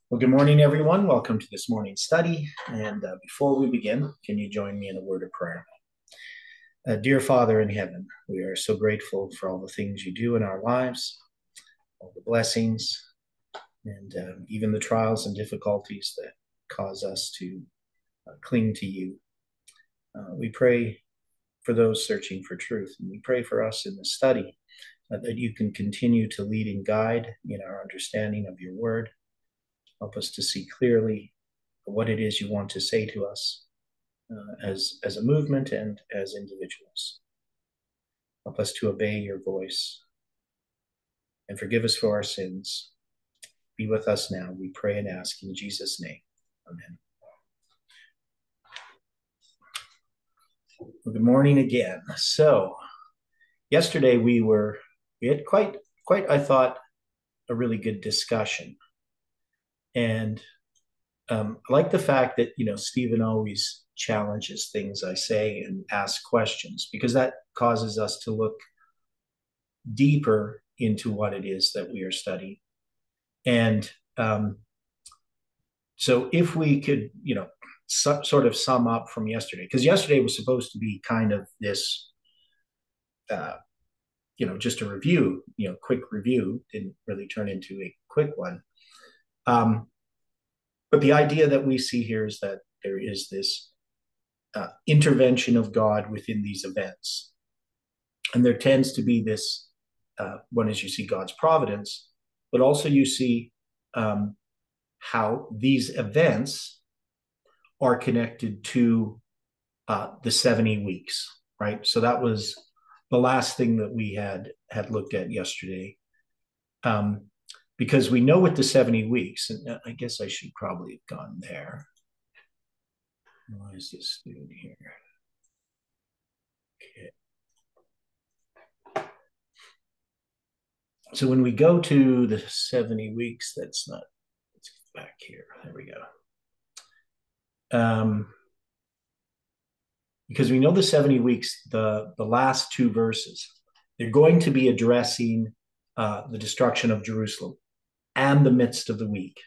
Well, good morning, everyone. Welcome to this morning's study. And before we begin, can you join me in a word of prayer? Dear Father in heaven, we are so grateful for all the things you do in our lives, all the blessings, and even the trials and difficulties that cause us to cling to you. We pray for those searching for truth, and we pray for us in the study that you can continue to lead and guide in our understanding of your word. Help us to see clearly what it is you want to say to us as a movement and as individuals. Help us to obey your voice and forgive us for our sins. Be with us now, we pray and ask in Jesus' name. Amen. Well, good morning again. So yesterday we had quite I thought a really good discussion, and I like the fact that Stephen always challenges things I say and asks questions, because that causes us to look deeper into what it is that we are studying. And so if we could, sort of sum up from yesterday, because yesterday was supposed to be kind of this, just a review, quick review, didn't really turn into a quick one. But the idea that we see here is that there is this intervention of God within these events. And there tends to be this, one is you see God's providence, but also you see how these events are connected to the 70 weeks, right? So that was the last thing that we had looked at yesterday. Because we know with the 70 weeks, and I guess I should probably have gone there. Why is this doing here? Okay. So when we go to the 70 weeks, let's get back here. There we go. Because we know the 70 weeks, the last two verses, they're going to be addressing the destruction of Jerusalem and the midst of the week,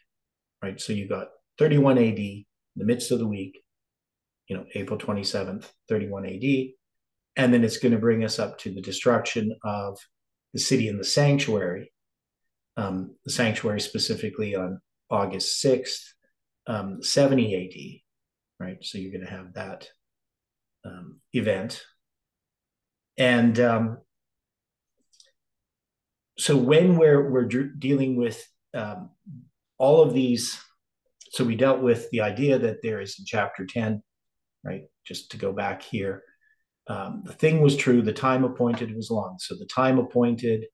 right? So you got 31 AD, the midst of the week, April 27th, 31 AD. And then it's going to bring us up to the destruction of the city and the sanctuary specifically on August 6th, 70 AD, right? So you're going to have that event. And so when we're dealing with all of these, so we dealt with the idea that there is in chapter 10, right? Just to go back here, the thing was true, the time appointed was long. So the time appointed,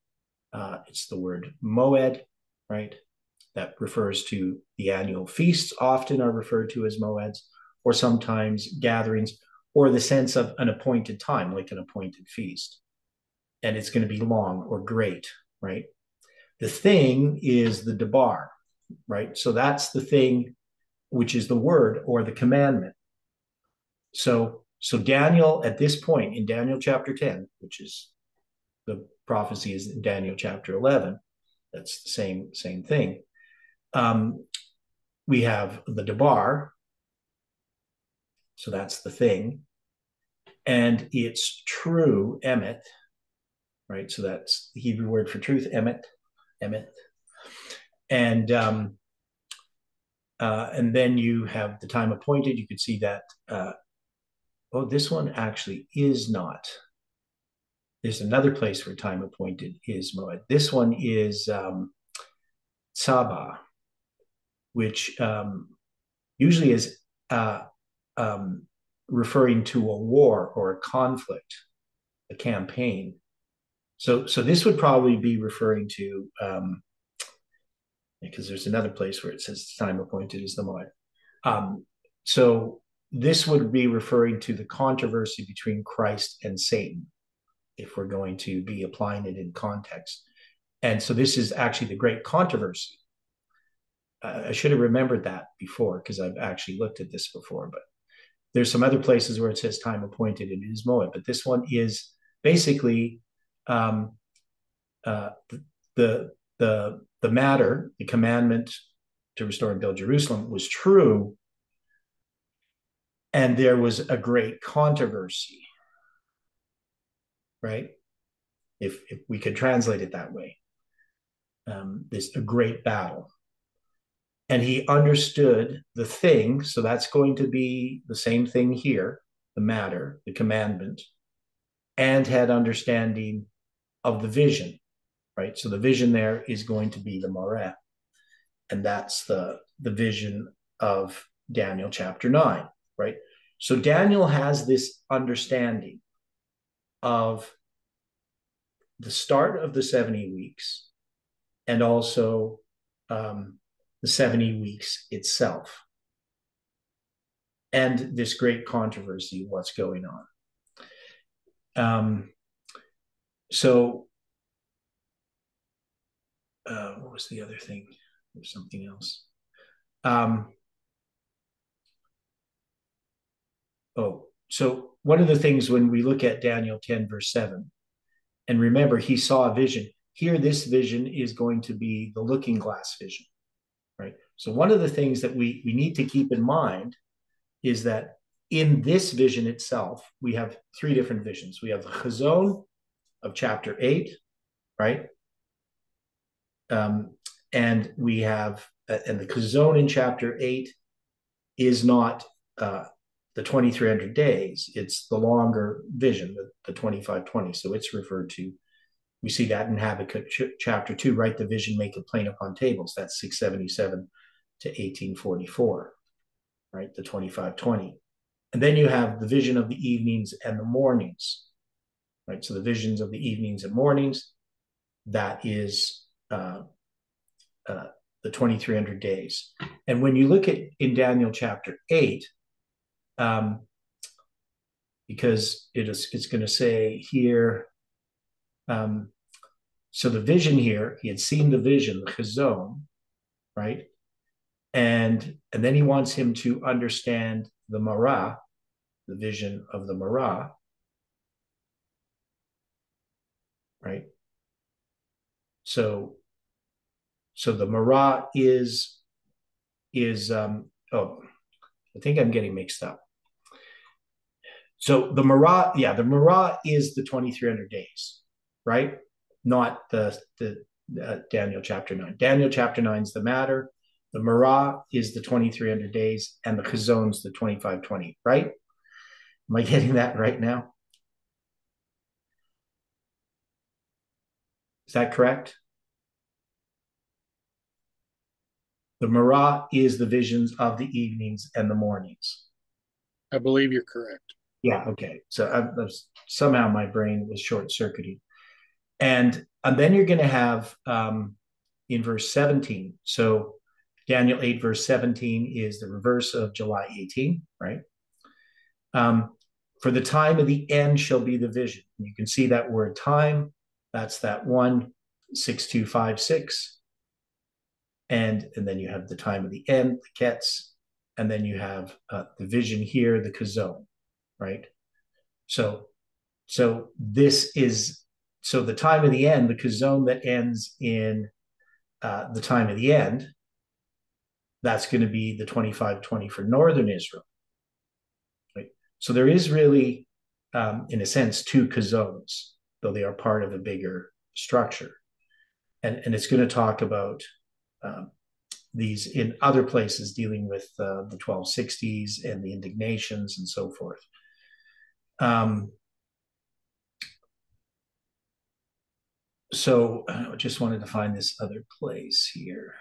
it's the word moed, right? That refers to the annual feasts, often are referred to as moeds, or sometimes gatherings, or the sense of an appointed time, like an appointed feast. And it's going to be long or great, right? The thing is the debar, right? So that's the thing, which is the word or the commandment. So Daniel, at this point in Daniel chapter 10, which is the prophecy is in Daniel chapter 11, that's the same thing. We have the debar, so that's the thing, and it's true, emet, right? So that's the Hebrew word for truth, emet, and then you have the time appointed. You could see that. This one actually is not. There's another place where time appointed is moed. This one is Saba, which usually is referring to a war or a conflict, a campaign. So this would probably be referring to, because there's another place where it says time appointed is the moed. So this would be referring to the controversy between Christ and Satan, if we're going to be applying it in context. And so this is actually the great controversy. I should have remembered that before, because I've actually looked at this before, but there's some other places where it says time appointed and it is moed, but this one is basically the matter, the commandment to restore and build Jerusalem was true, and there was a great controversy, right? If we could translate it that way, this a great battle. And he understood the thing, so that's going to be the same thing here, the matter, the commandment, and had understanding of the vision, right? So the vision there is going to be the Moreh, and that's the vision of Daniel chapter 9, right? So Daniel has this understanding of the start of the 70 weeks and also the 70 weeks itself, and this great controversy, what's going on. So what was the other thing? There's something else. So one of the things when we look at Daniel 10, verse 7, and remember, he saw a vision. Here, this vision is going to be the looking glass vision, right? So one of the things that we need to keep in mind is that in this vision itself, we have three different visions. We have the chazon of chapter 8, right? And we have, and the chazon in chapter 8 is not the 2300 days. It's the longer vision, the 2520. So it's referred to. We see that in Habakkuk chapter 2, right? The vision make it plain upon tables. That's 677 to 1844, right? The 2520. And then you have the vision of the evenings and the mornings, right? So the visions of the evenings and mornings, that is the 2300 days. And when you look at in Daniel chapter 8, because it's going to say here, so the vision here, he had seen the vision, the chazon, right? And then he wants him to understand the Marah, the vision of the Marah, right? So the Marah is I think I'm getting mixed up. So the Marah, the Marah is the 2300 days, right? Not the Daniel chapter 9. Daniel chapter 9 is the matter. The Marah is the 2300 days, and the chazon's the 2520, right? Am I getting that right now? Is that correct? The Marah is the visions of the evenings and the mornings. I believe you're correct. Yeah, okay. So somehow my brain was short-circuiting. And then you're going to have in verse 17. So Daniel 8, verse 17 is the reverse of July 18, right? For the time of the end shall be the vision. You can see that word time. That's that 16256. And then you have the time of the end, the ketz, and then you have the vision here, the kazon, right? So this is, so the time of the end, the kazon that ends in the time of the end, that's going to be the 2520 for northern Israel, right? So there is really, in a sense, two kazons, though they are part of a bigger structure. And it's going to talk about these in other places dealing with the 1260s and the indignations and so forth. So I just wanted to find this other place here.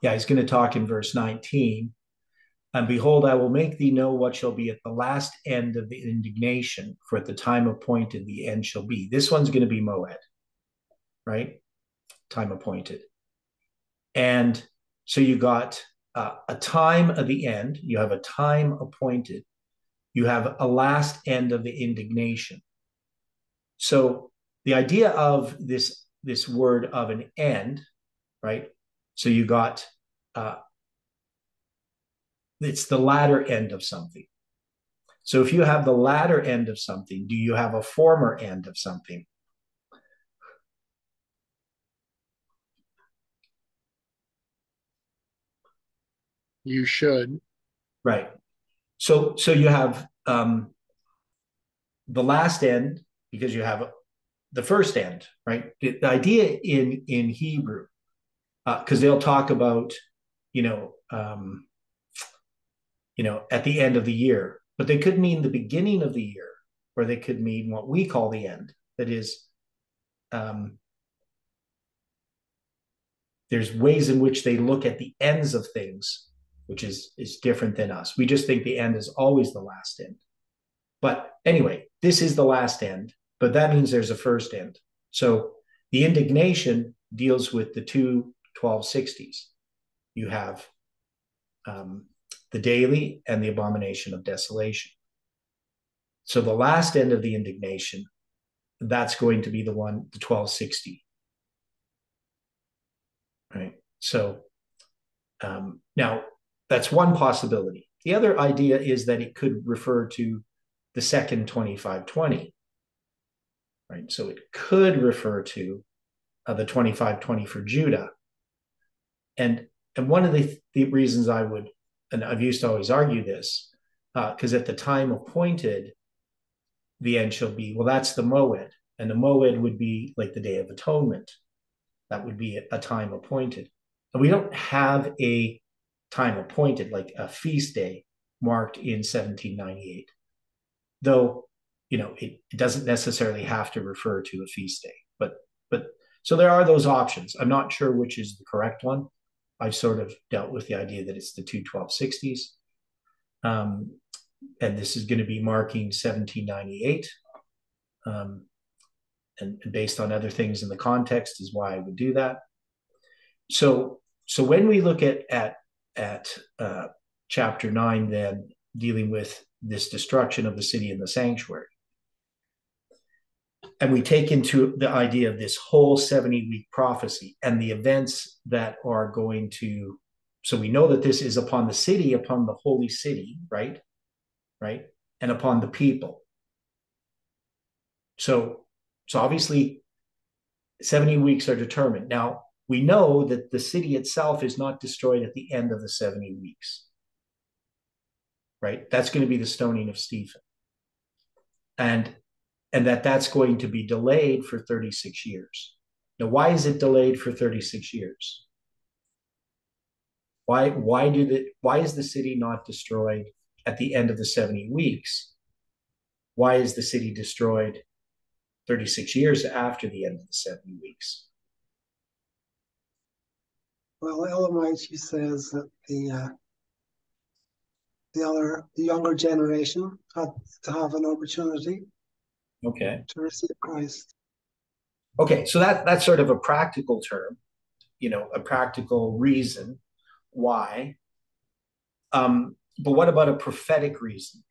He's going to talk in verse 19. And behold, I will make thee know what shall be at the last end of the indignation, for at the time appointed the end shall be. This one's going to be Moed, right? Time appointed. And so you got a time of the end, you have a time appointed, you have a last end of the indignation. So the idea of this word of an end, right? So you got it's the latter end of something. So if you have the latter end of something, do you have a former end of something? You should. Right. So you have the last end because you have the first end, right? The idea in Hebrew, because they'll talk about, you know, at the end of the year, but they could mean the beginning of the year, or they could mean what we call the end. That is, um, there's ways in which they look at the ends of things, which is different than us. We just think the end is always the last end. But anyway, this is the last end, but that means there's a first end. So the indignation deals with the two 1260s. You have the daily and the abomination of desolation. So the last end of the indignation, that's going to be the 1260. Right. So now that's one possibility. The other idea is that it could refer to the second 2520. Right. So it could refer to the 2520 for Judah. And one of the reasons I would, and I've used to always argue this, because at the time appointed, the end shall be, well, that's the Moed. And the Moed would be like the Day of Atonement. That would be a time appointed. And we don't have a time appointed, like a feast day marked in 1798. Though, it doesn't necessarily have to refer to a feast day. But so there are those options. I'm not sure which is the correct one. I've sort of dealt with the idea that it's the two 1260s. And this is going to be marking 1798. And based on other things in the context is why I would do that. So when we look at chapter 9, then dealing with this destruction of the city and the sanctuary, and we take into the idea of this whole 70-week prophecy and the events that are going to, so we know that this is upon the city, upon the holy city, right? And upon the people. So obviously 70 weeks are determined. Now, we know that the city itself is not destroyed at the end of the 70 weeks, right? That's going to be the stoning of Stephen. And that's going to be delayed for 36 years. Now, why is it delayed for 36 years? Why is the city not destroyed at the end of the 70 weeks? Why is the city destroyed 36 years after the end of the 70 weeks? Well, Ellen White, she says that the younger generation had to have an opportunity Okay. to receive Christ. Okay, so that's sort of a practical term, a practical reason why. But what about a prophetic reason?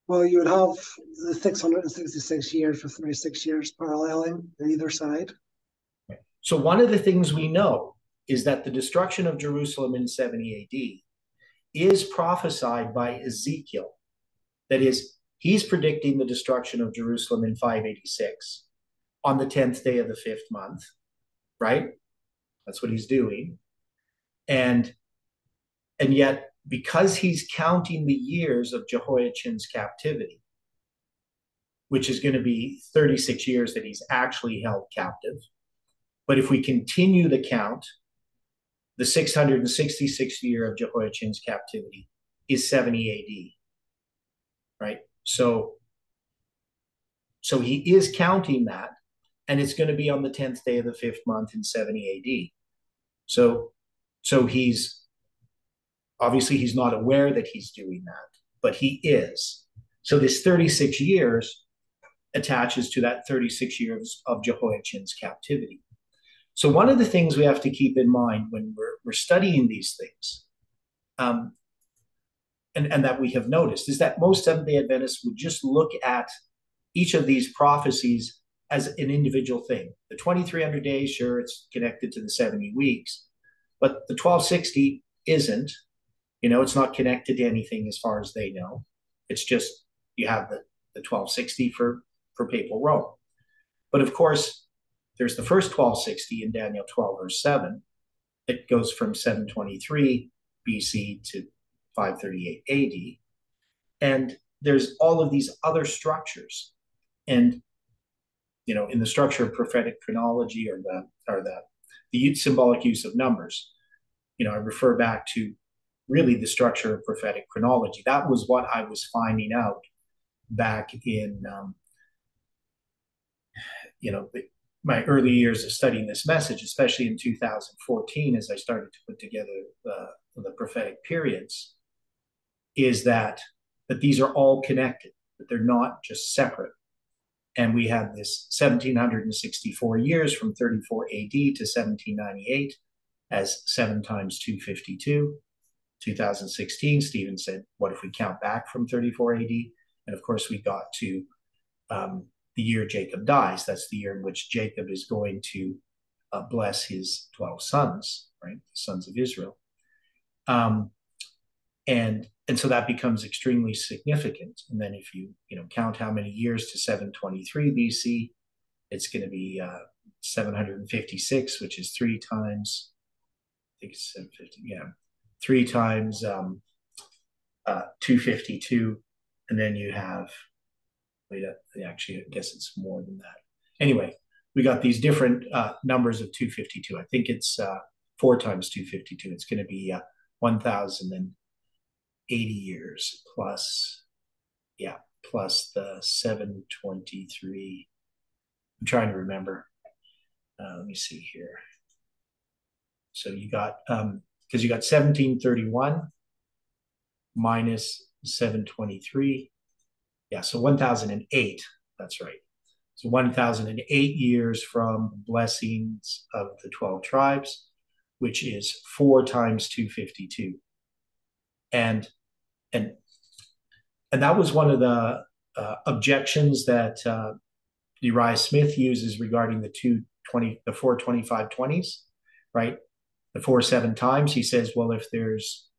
Well, you would have the 666 years for 36 years paralleling on either side. So one of the things we know is that the destruction of Jerusalem in 70 AD is prophesied by Ezekiel. That is, he's predicting the destruction of Jerusalem in 586 on the 10th day of the 5th month, right? That's what he's doing. And yet, because he's counting the years of Jehoiachin's captivity, which is going to be 36 years that he's actually held captive. But if we continue the count, the 666th year of Jehoiachin's captivity is 70 AD, right? So he is counting that, and it's going to be on the 10th day of the 5th month in 70 AD. So he's obviously he's not aware that he's doing that, but he is. So this 36 years attaches to that 36 years of Jehoiachin's captivity. So one of the things we have to keep in mind when we're studying these things, and that we have noticed, is that most Seventh-day Adventists would just look at each of these prophecies as an individual thing. The 2300 days, sure, it's connected to the 70 weeks, but the 1260 isn't. It's not connected to anything as far as they know. It's just you have the 1260 for papal Rome. But of course, there's the first 1260 in Daniel 12, verse 7. It goes from 723 BC to 538 AD. And there's all of these other structures. And, in the structure of prophetic chronology the symbolic use of numbers, I refer back to really the structure of prophetic chronology. That was what I was finding out back in, my early years of studying this message, especially in 2014, as I started to put together the prophetic periods, is that these are all connected, that they're not just separate. And we have this 1764 years from 34 AD to 1798 as 7 times 252. 2016, Stephen said, what if we count back from 34 AD? And of course, we got to the year Jacob dies. That's the year in which Jacob is going to bless his 12 sons, right? The sons of Israel. And so that becomes extremely significant. And then if you count how many years to 723 BC, it's going to be 756, which is 3 times, I think it's 750, 3 times 252. And then you have, actually, I guess it's more than that. Anyway, we got these different numbers of 252. I think it's 4 times 252. It's going to be 1,080 years plus the 723. I'm trying to remember. Let me see here. So you got, because you got 1731 minus 723. Yeah, so 1008. That's right. So 1008 years from the blessings of the 12 tribes, which is 4 times 252. And that was one of the objections that Uriah Smith uses regarding the 425/20s, right? The 4 7 times. He says, well, if there's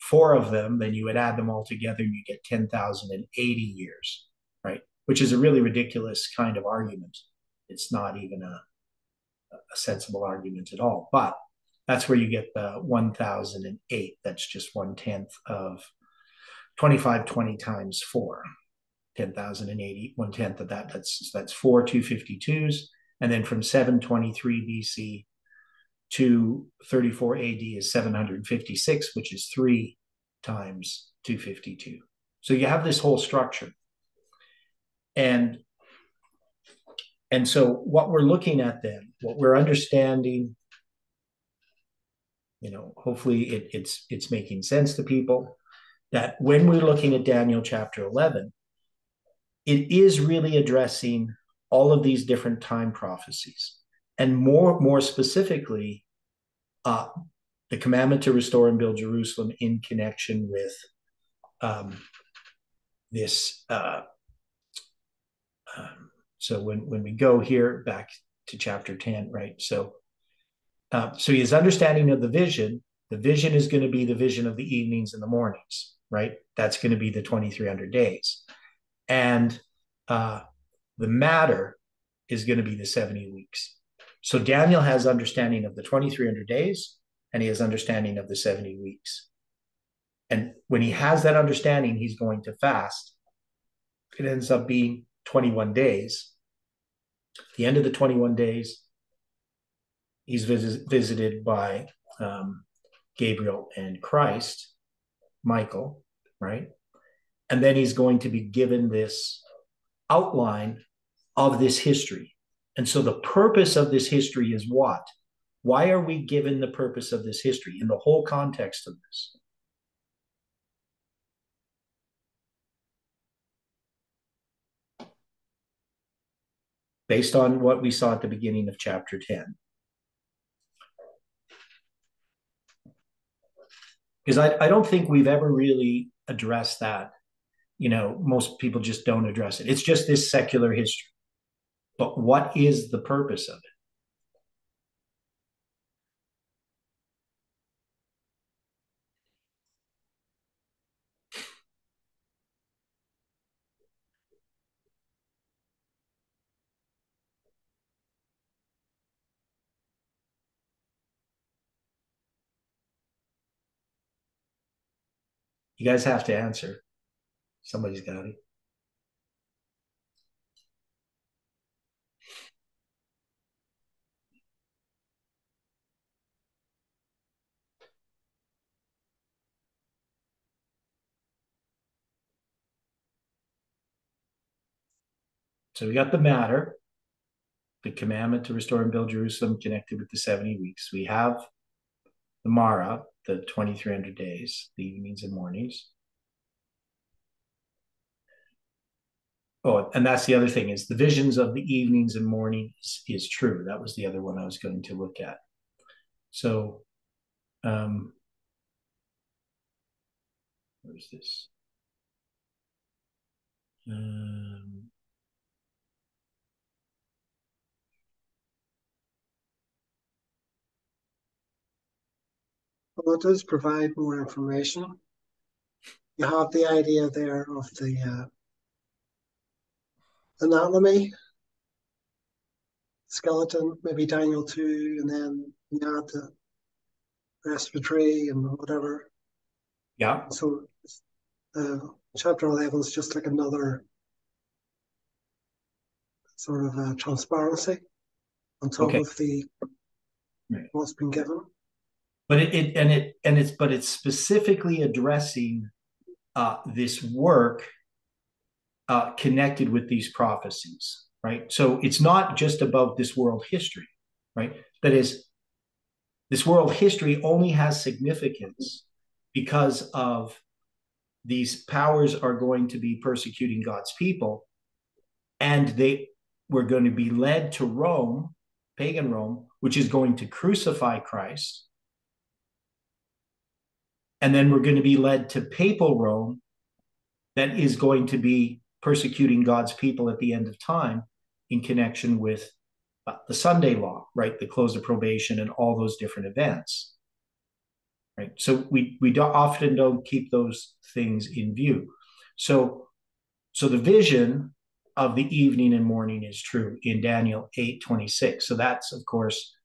4 of them, then you would add them all together and you get 10,080 years, right? Which is a really ridiculous kind of argument. It's not even a sensible argument at all. But that's where you get the 1008. That's just 1/10 of 2520 times 4. 10,080, 1/10 of that. That's 4 252s. And then from 723 BC to 34 AD is 756, which is 3 times 252. So you have this whole structure. And so what we're looking at then, what we're understanding, hopefully it's making sense to people, that when we're looking at Daniel chapter 11, it is really addressing all of these different time prophecies. And more specifically, the commandment to restore and build Jerusalem in connection with this. So when we go here back to chapter 10, right? So his understanding of the vision is going to be the vision of the evenings and the mornings, right? That's going to be the 2,300 days. And the matter is going to be the 70 weeks. So Daniel has understanding of the 2,300 days, and he has understanding of the 70 weeks. And when he has that understanding, he's going to fast. It ends up being 21 days. At the end of the 21 days, he's visited by Gabriel and Christ, Michael, right? And then he's going to be given this outline of this history. And so the purpose of this history is what? Why are we given the purpose of this history in the whole context of this? Based on what we saw at the beginning of chapter 10. Because I don't think we've ever really addressed that. Most people just don't address it. It's just this secular history. But what is the purpose of it? You guys have to answer. Somebody's got it. So we got the matter, the commandment to restore and build Jerusalem connected with the 70 weeks. We have the Mara, the 2300 days, the evenings and mornings. Oh, and that's the other thing, is the visions of the evenings and mornings is true. That was the other one I was going to look at. So, where's this? Well, it does provide more information. You have the idea there of the anatomy, skeleton, maybe Daniel 2, and then you add the respiratory and whatever. Yeah. So chapter 11 is just like another sort of transparency on top Okay. of the Right. what's been given. But it's specifically addressing this work connected with these prophecies, right? So it's not just about this world history, right? That is, this world history only has significance because of these powers are going to be persecuting God's people, and they were going to be led to Rome, pagan Rome, which is going to crucify Christ. And then we're going to be led to papal Rome, that is going to be persecuting God's people at the end of time in connection with the Sunday law, right? The close of probation and all those different events, right? So we often don't keep those things in view. So the vision of the evening and morning is true in Daniel 8:26. So that's, of course,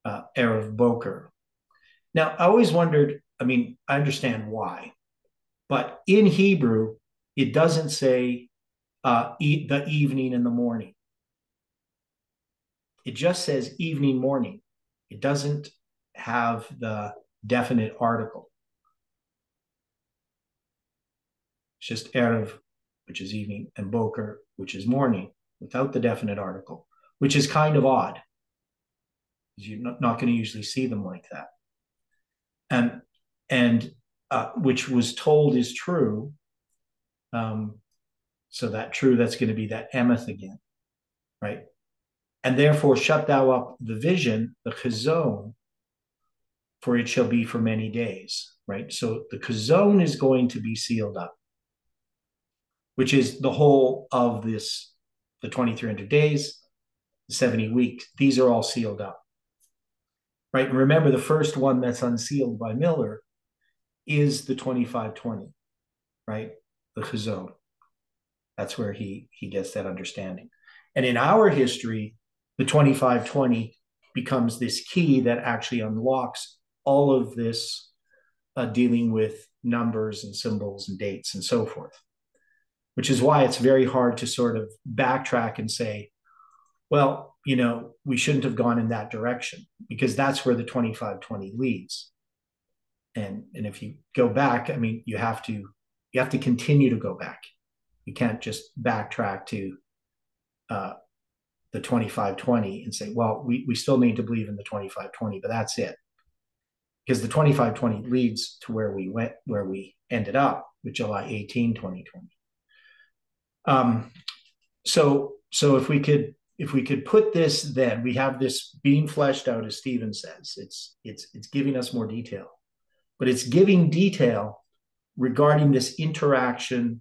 Erev Boker. Now, I always wondered, I mean, I understand why, but in Hebrew, it doesn't say the evening and the morning. It just says evening, morning. It doesn't have the definite article. It's just Erev, which is evening, and Boker, which is morning, without the definite article, which is kind of odd. You're not going to usually see them like that. And which was told is true. So that true, that's going to be that emeth again, right? And therefore shut thou up the vision, the chazon, for it shall be for many days, right? So the chazon is going to be sealed up, which is the whole of this, the 2300 days, the 70 weeks. These are all sealed up, right? And remember, the first one that's unsealed by Miller is the 2520, right? The chazon. That's where he gets that understanding. And in our history, the 2520 becomes this key that actually unlocks all of this dealing with numbers and symbols and dates and so forth, which is why it's very hard to sort of backtrack and say, well, you know, we shouldn't have gone in that direction, because that's where the 2520 leads. And if you go back, I mean, you have to continue to go back. You can't just backtrack to the 2520 and say, well, we still need to believe in the 2520, but that's it. Because the 2520 leads to where we ended up with July 18, 2020. So if we could put this, then we have this being fleshed out, as Stephen says. It's giving us more detail, but it's giving detail regarding this interaction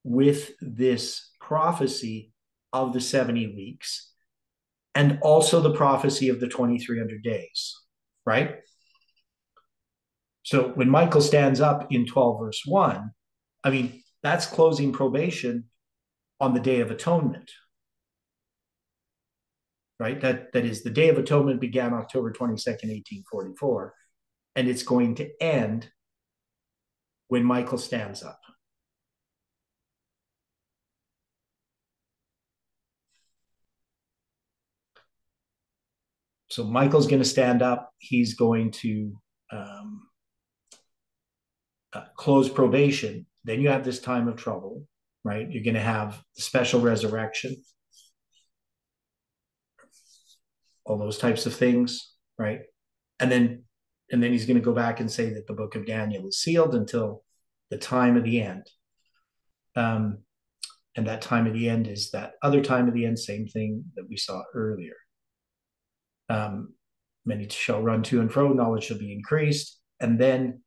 with this prophecy of the 70 weeks, and also the prophecy of the 2300 days, right? So when Michael stands up in 12 verse 1, I mean, that's closing probation on the Day of Atonement, right? That is, the Day of Atonement began October 22nd, 1844, and it's going to end when Michael stands up. So Michael's going to stand up. He's going to close probation. Then you have this time of trouble, right? You're going to have the special resurrection, all those types of things, right? And then he's going to go back and say that the book of Daniel is sealed until the time of the end. And that time of the end is that other time of the end, same thing that we saw earlier. Many shall run to and fro, knowledge shall be increased. And then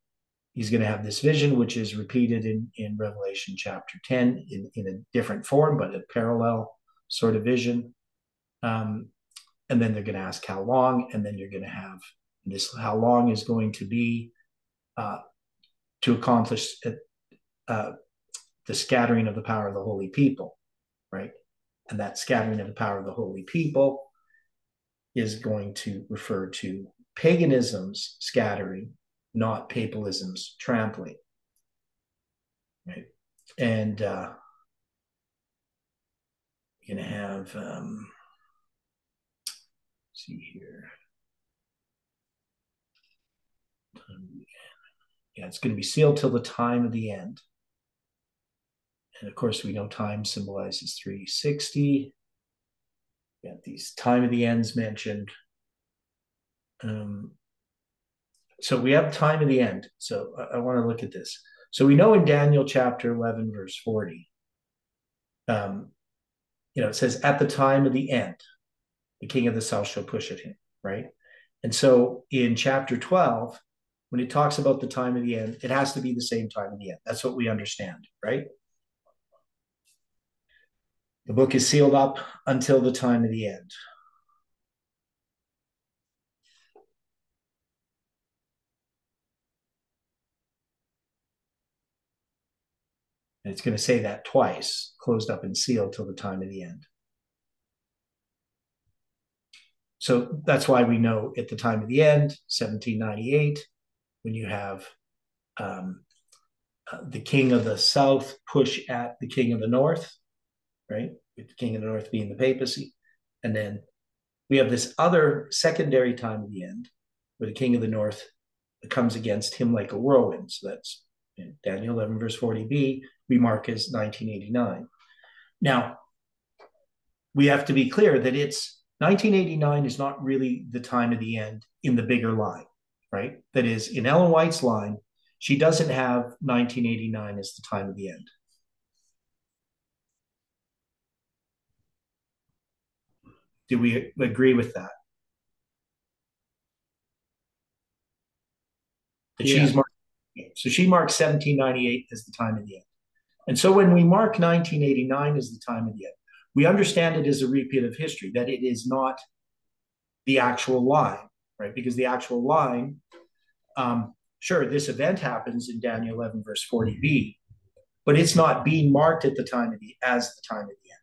he's going to have this vision, which is repeated in Revelation chapter 10 in a different form, but a parallel sort of vision. And then they're going to ask how long, and then you're going to have this, how long is going to be to accomplish the scattering of the power of the holy people, right? And that scattering of the power of the holy people is going to refer to paganism's scattering, not papalism's trampling, right? And you're going to have, see here. Yeah, it's going to be sealed till the time of the end. And of course, we know time symbolizes 360. Yeah, these time of the ends mentioned. So we have time of the end. So I want to look at this. So we know in Daniel chapter 11, verse 40, it says, at the time of the end, the king of the south shall push at him, right? And so in chapter 12, when it talks about the time of the end, it has to be the same time of the end. That's what we understand, right? The book is sealed up until the time of the end. And it's going to say that twice, closed up and sealed till the time of the end. So that's why we know at the time of the end, 1798, when you have the king of the south push at the king of the north, right? With the king of the north being the papacy. And then we have this other secondary time of the end where the king of the north comes against him like a whirlwind. So that's Daniel 11, verse 40b, we mark as 1989. Now, we have to be clear that it's 1989 is not really the time of the end in the bigger line, right? That is, in Ellen White's line, she doesn't have 1989 as the time of the end. Do we agree with that? That Yeah. she's marked, so she marks 1798 as the time of the end. And so when we mark 1989 as the time of the end, we understand it as a repeat of history, that it is not the actual line, right? Because the actual line, sure, this event happens in Daniel 11, verse 40b, but it's not being marked at the time of as the time of the end.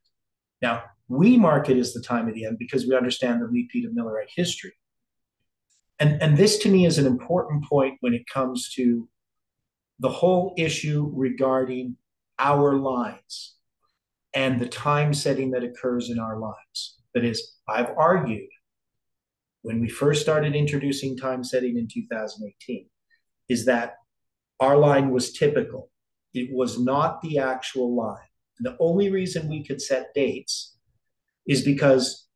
Now, we mark it as the time of the end because we understand the repeat of Millerite history. And this to me is an important point when it comes to the whole issue regarding our lines and the time setting that occurs in our lines. That is, I've argued when we first started introducing time setting in 2018, is that our line was typical. It was not the actual line. And the only reason we could set dates is because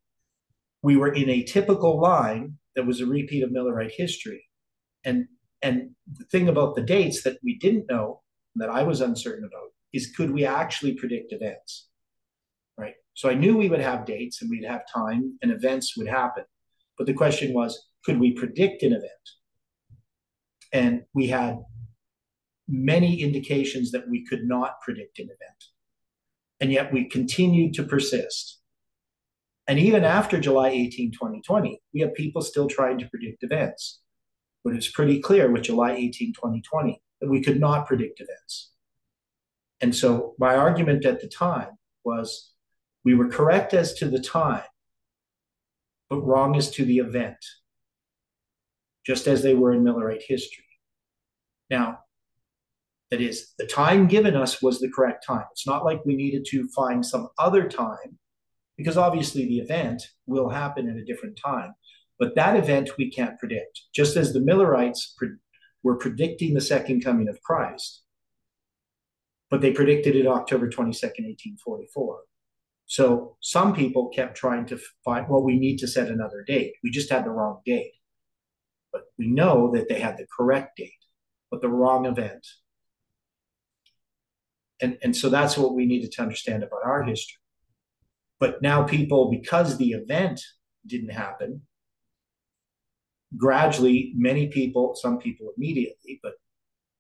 we were in a typical line that was a repeat of Millerite history. And the thing about the dates that we didn't know, that I was uncertain about, is could we actually predict events, right? So I knew we would have dates and we'd have time and events would happen. But the question was, could we predict an event? And we had many indications that we could not predict an event. And yet we continued to persist. And even after July 18, 2020, we have people still trying to predict events. But it's pretty clear with July 18, 2020, that we could not predict events. And so my argument at the time was we were correct as to the time, but wrong as to the event, just as they were in Millerite history. Now, That is, the time given us was the correct time. It's not like we needed to find some other time, because obviously the event will happen at a different time. But that event we can't predict. Just as the Millerites were predicting the second coming of Christ, but they predicted it October 22nd, 1844. So some people kept trying to find, well, we need to set another date. We just had the wrong date. But we know that they had the correct date, but the wrong event. And so that's what we needed to understand about our history. But now people, because the event didn't happen, gradually, many people, some people immediately, but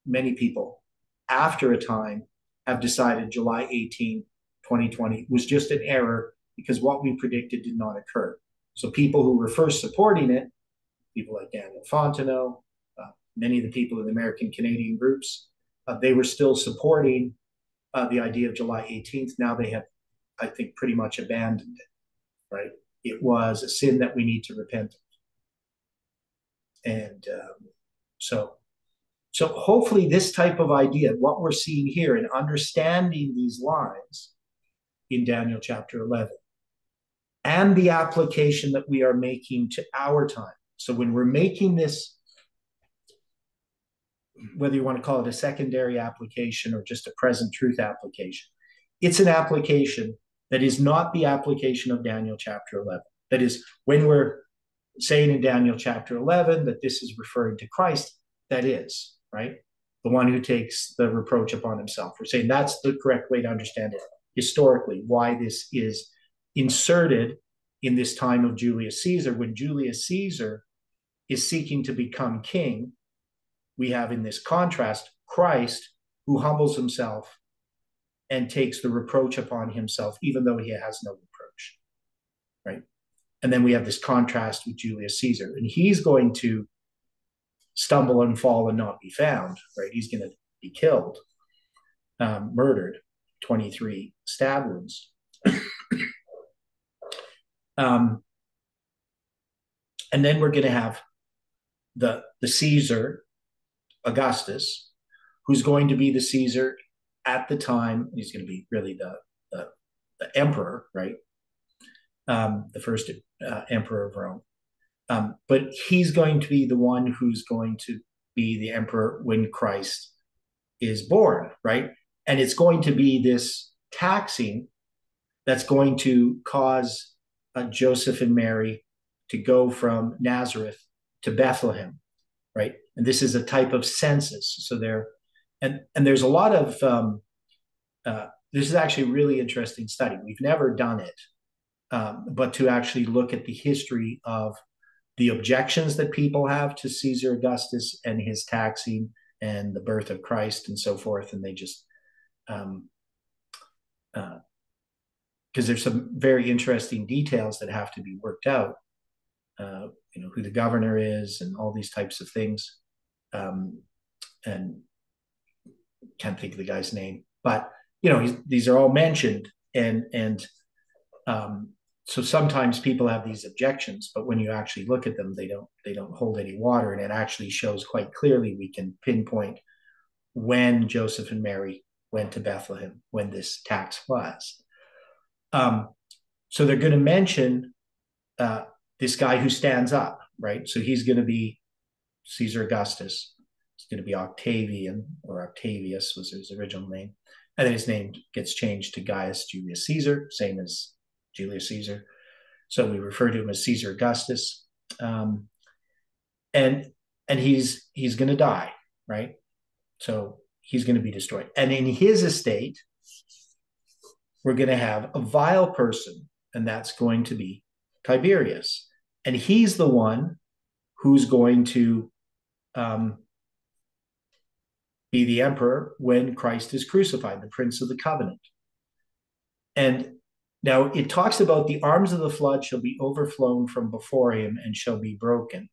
many people after a time have decided July 18, 2020 was just an error because what we predicted did not occur. So people who were first supporting it, people like Daniel Fontenot, many of the people in the American Canadian groups, they were still supporting the idea of July 18th. Now they have, I think, pretty much abandoned it, right? It was a sin that we need to repent of. And so hopefully this type of idea, what we're seeing here and understanding these lines in Daniel chapter 11, and the application that we are making to our time. So when we're making this, whether you want to call it a secondary application or just a present truth application, it's an application that is not the application of Daniel chapter 11. That is, when we're saying in Daniel chapter 11 that this is referring to Christ, that is, right? The one who takes the reproach upon himself. We're saying that's the correct way to understand it historically, why this is inserted in this time of Julius Caesar. When Julius Caesar is seeking to become king, we have in this contrast Christ, who humbles himself and takes the reproach upon himself, even though he has no reproach, right? And then we have this contrast with Julius Caesar, and he's going to stumble and fall and not be found, right? He's going to be killed, murdered, 23 stab wounds. And then we're going to have the Caesar, Augustus, who's going to be the Caesar at the time. He's going to be really the emperor, right? The first emperor of Rome. But he's going to be the one who's going to be the emperor when Christ is born, right? And it's going to be this taxing that's going to cause Joseph and Mary to go from Nazareth to Bethlehem, right? And this is a type of census. So and there's a lot of this is actually a really interesting study. We've never done it, but to actually look at the history of the objections that people have to Caesar Augustus and his taxing and the birth of Christ and so forth. And they just, because there's some very interesting details that have to be worked out, who the governor is and all these types of things. And can't think of the guy's name, but, these are all mentioned. And so sometimes people have these objections, but when you actually look at them, they don't hold any water. And it actually shows quite clearly, we can pinpoint when Joseph and Mary went to Bethlehem, when this tax was. So they're going to mention this guy who stands up, right? So he's going to be Caesar Augustus. It's going to be Octavian, or Octavius was his original name. And then his name gets changed to Gaius Julius Caesar, same as Julius Caesar. So we refer to him as Caesar Augustus. And he's going to die, right? So he's going to be destroyed. And in his estate, we're going to have a vile person, and that's going to be Tiberius. And he's the one who's going to be the emperor when Christ is crucified, the Prince of the Covenant. And now it talks about the arms of the flood shall be overflown from before him and shall be broken.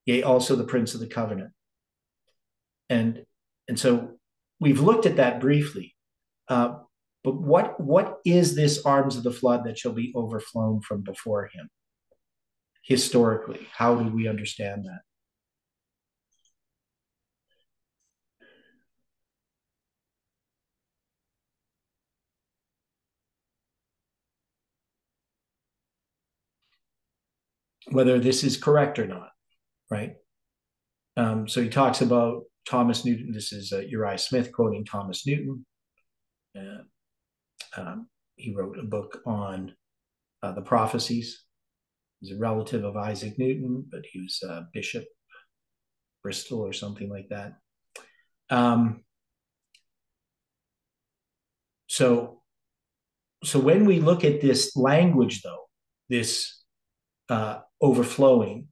Yea, also the Prince of the Covenant. And so we've looked at that briefly. But what is this arms of the flood that shall be overflown from before him? Historically, how do we understand that? whether this is correct or not, right? So he talks about Thomas Newton. This is Uriah Smith quoting Thomas Newton. Uh, he wrote a book on the prophecies. He's a relative of Isaac Newton, but he was Bishop Bristol or something like that. Um, so, so when we look at this language, though, this overflowing,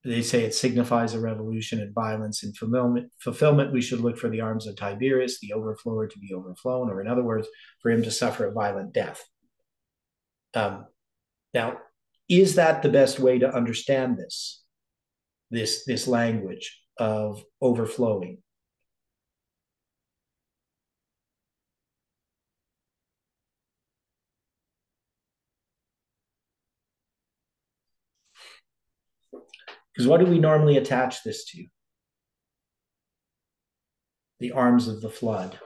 they say it signifies a revolution and violence and fulfillment. We should look for the arms of Tiberius, the overflower, to be overflown, or in other words, for him to suffer a violent death. Now, is that the best way to understand this language of overflowing? Because what do we normally attach this to? The arms of the flood.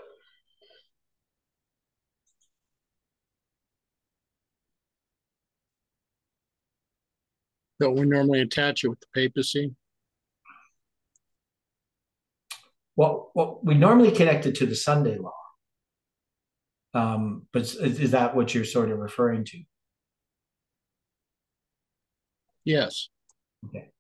Don't we normally attach it with the papacy? Well, we normally connect it to the Sunday law. But is that what you're sort of referring to? Yes. Okay.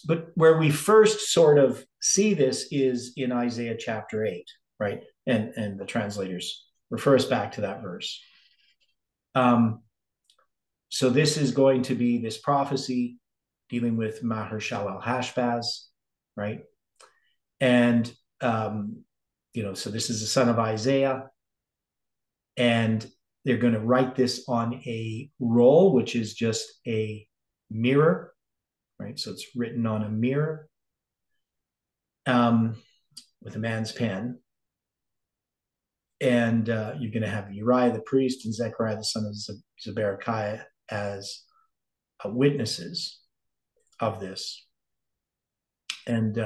But where we first sort of see this is in Isaiah chapter 8, right? And the translators refer us back to that verse. So this is going to be this prophecy dealing with Maher-shalal Hashbaz, right? And so this is the son of Isaiah, and they're going to write this on a roll, which is just a mirror, right? So it's written on a mirror with a man's pen. And you're going to have Uriah the priest and Zechariah the son of Zeberechiah as witnesses of this. And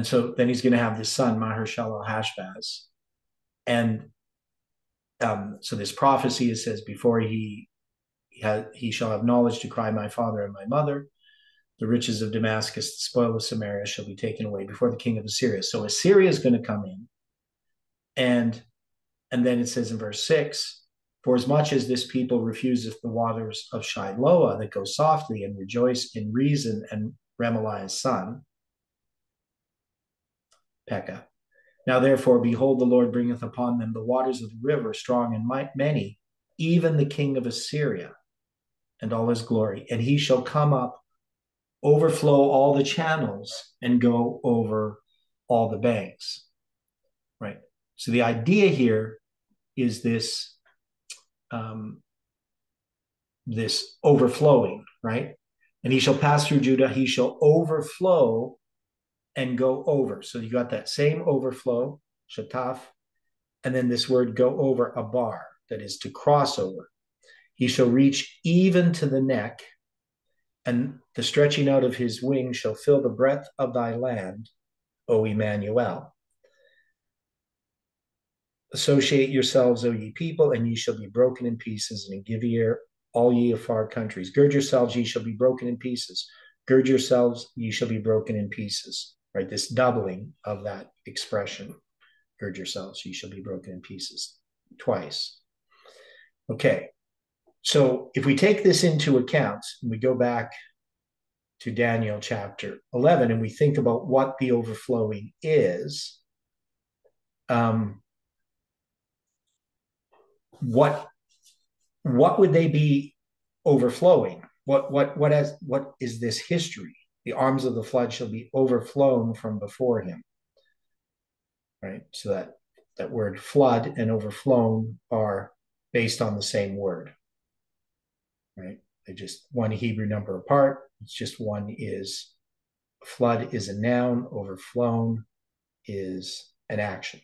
so then he's going to have this son, Maher-shalal Hashbaz. And so this prophecy, it says, before he shall have knowledge to cry, my father and my mother. The riches of Damascus, the spoil of Samaria shall be taken away before the king of Assyria. So Assyria is going to come in. And then it says in verse 6, for as much as this people refuseth the waters of Shiloah that go softly, and rejoice in Rezin and Remaliah's son, Pekah. Now therefore, behold, the Lord bringeth upon them the waters of the river, strong and many, even the king of Assyria and all his glory. And he shall come up, overflow all the channels, and go over all the banks. Right? So the idea here is this this overflowing, right? And he shall pass through Judah, he shall overflow and go over. So you got that same overflow, shataf, and then this word go over, a bar, that is to cross over. He shall reach even to the neck, and the stretching out of his wings shall fill the breadth of thy land, O Emmanuel. Associate yourselves, O ye people, and ye shall be broken in pieces, and give ear, all ye of far countries. Gird yourselves, ye shall be broken in pieces. Gird yourselves, ye shall be broken in pieces. Right, this doubling of that expression. Gird yourselves, ye shall be broken in pieces. Twice. Okay, so if we take this into account, and we go back to Daniel chapter 11, and we think about what the overflowing is, what would they be overflowing? What is this history? The arms of the flood shall be overflown from before him. Right? So that word flood and overflown are based on the same word. Right? They just one Hebrew number apart. It's just one is flood is a noun, overflown is an action.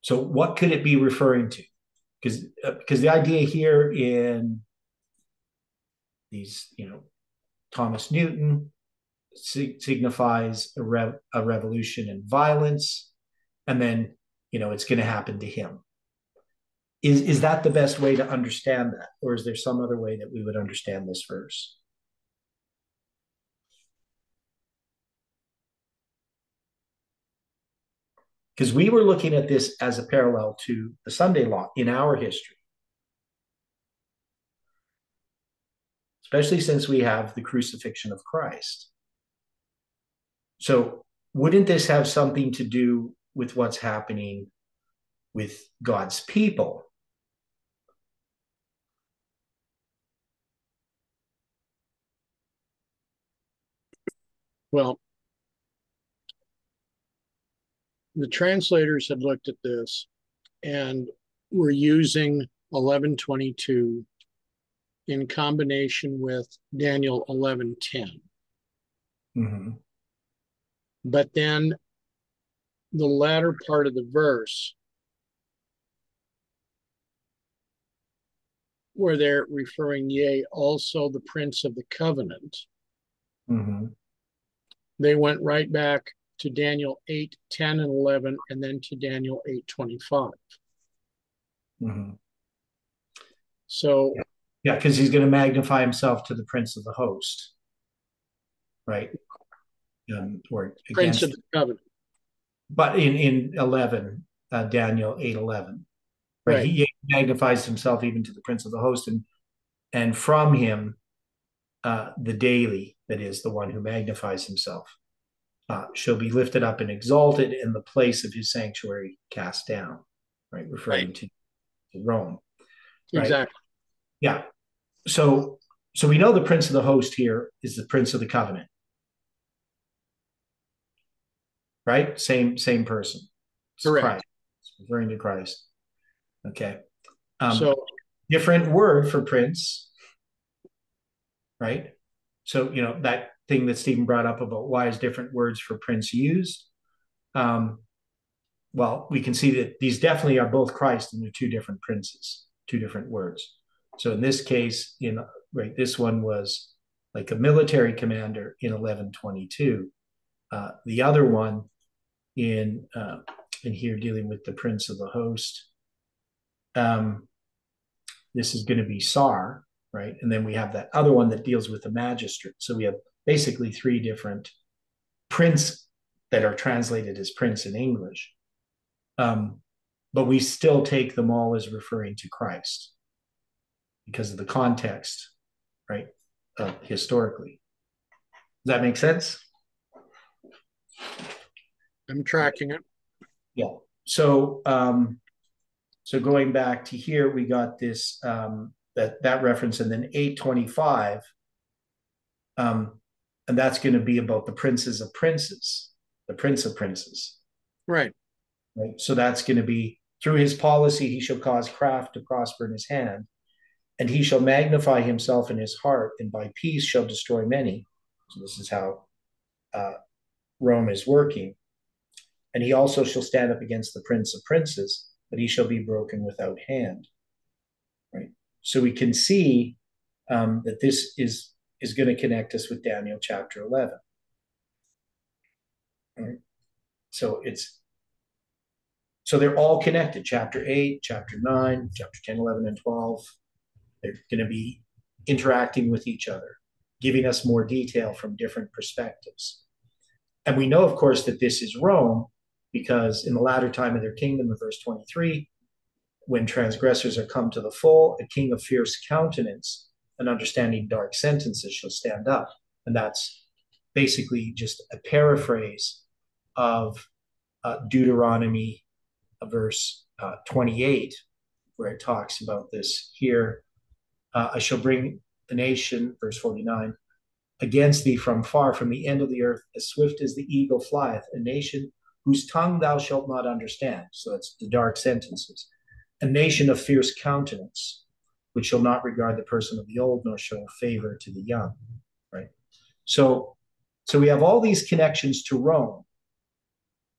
So what could it be referring to? Because the idea here in these, Thomas Newton signifies a revolution and violence, and then it's going to happen to him, Is that the best way to understand that? Or is there some other way that we would understand this verse? Because we were looking at this as a parallel to the Sunday law in our history, especially since we have the crucifixion of Christ. So wouldn't this have something to do with what's happening with God's people? Well, the translators had looked at this and were using 11:22 in combination with Daniel 11:10. Mm-hmm. But then the latter part of the verse, where they're referring, yea, also the Prince of the Covenant, Mm-hmm. they went right back to Daniel 8:10 and 11, and then to Daniel 8:25. Mm-hmm. So, yeah, because he's going to magnify himself to the Prince of the Host, right? Or Prince against, of the Covenant. but in 11, Daniel 8:11, right? Right. He magnifies himself even to the Prince of the Host, and from him, the daily, that is the one who magnifies himself, shall be lifted up and exalted, in the place of his sanctuary cast down, right? Referring Right. to Rome, right? Exactly. Yeah. So we know the Prince of the Host here is the Prince of the Covenant, right? Same person. It's Correct. Christ. It's referring to Christ. Okay. So, Different word for prince, right? So, that thing that Stephen brought up about why is different words for prince used? Well, we can see that these definitely are both Christ, and they're two different princes, two different words. So in this case, this one was like a military commander in 11:22. The other one in here dealing with the Prince of the Host. This is going to be Sar, right? And then we have that other one that deals with the magistrate. So we have basically three different prince that are translated as prince in English. But we still take them all as referring to Christ because of the context, right? Historically. Does that make sense? I'm tracking it. Yeah. So going back to here, we got this that reference, and then 8:25, and that's going to be about the princes of princes, the prince of princes. Right. Right. So that's going to be through his policy, he shall cause craft to prosper in his hand, and he shall magnify himself in his heart, and by peace shall destroy many. So this is how Rome is working. And he also shall stand up against the prince of princes, but he shall be broken without hand. Right. So we can see that this is going to connect us with Daniel chapter 11. Right. So they're all connected. Chapter 8, chapter 9, chapter 10, 11, and 12. They're going to be interacting with each other, giving us more detail from different perspectives. And we know, of course, that this is Rome, because in the latter time of their kingdom, in verse 23, when transgressors are come to the full, a king of fierce countenance and understanding dark sentences shall stand up. And that's basically just a paraphrase of Deuteronomy verse 28, where it talks about this here. I shall bring the nation, verse 49, against thee from far, from the end of the earth, as swift as the eagle flieth, a nation whose tongue thou shalt not understand. So that's the dark sentences. A nation of fierce countenance, which shall not regard the person of the old, nor show favor to the young. Right. So we have all these connections to Rome,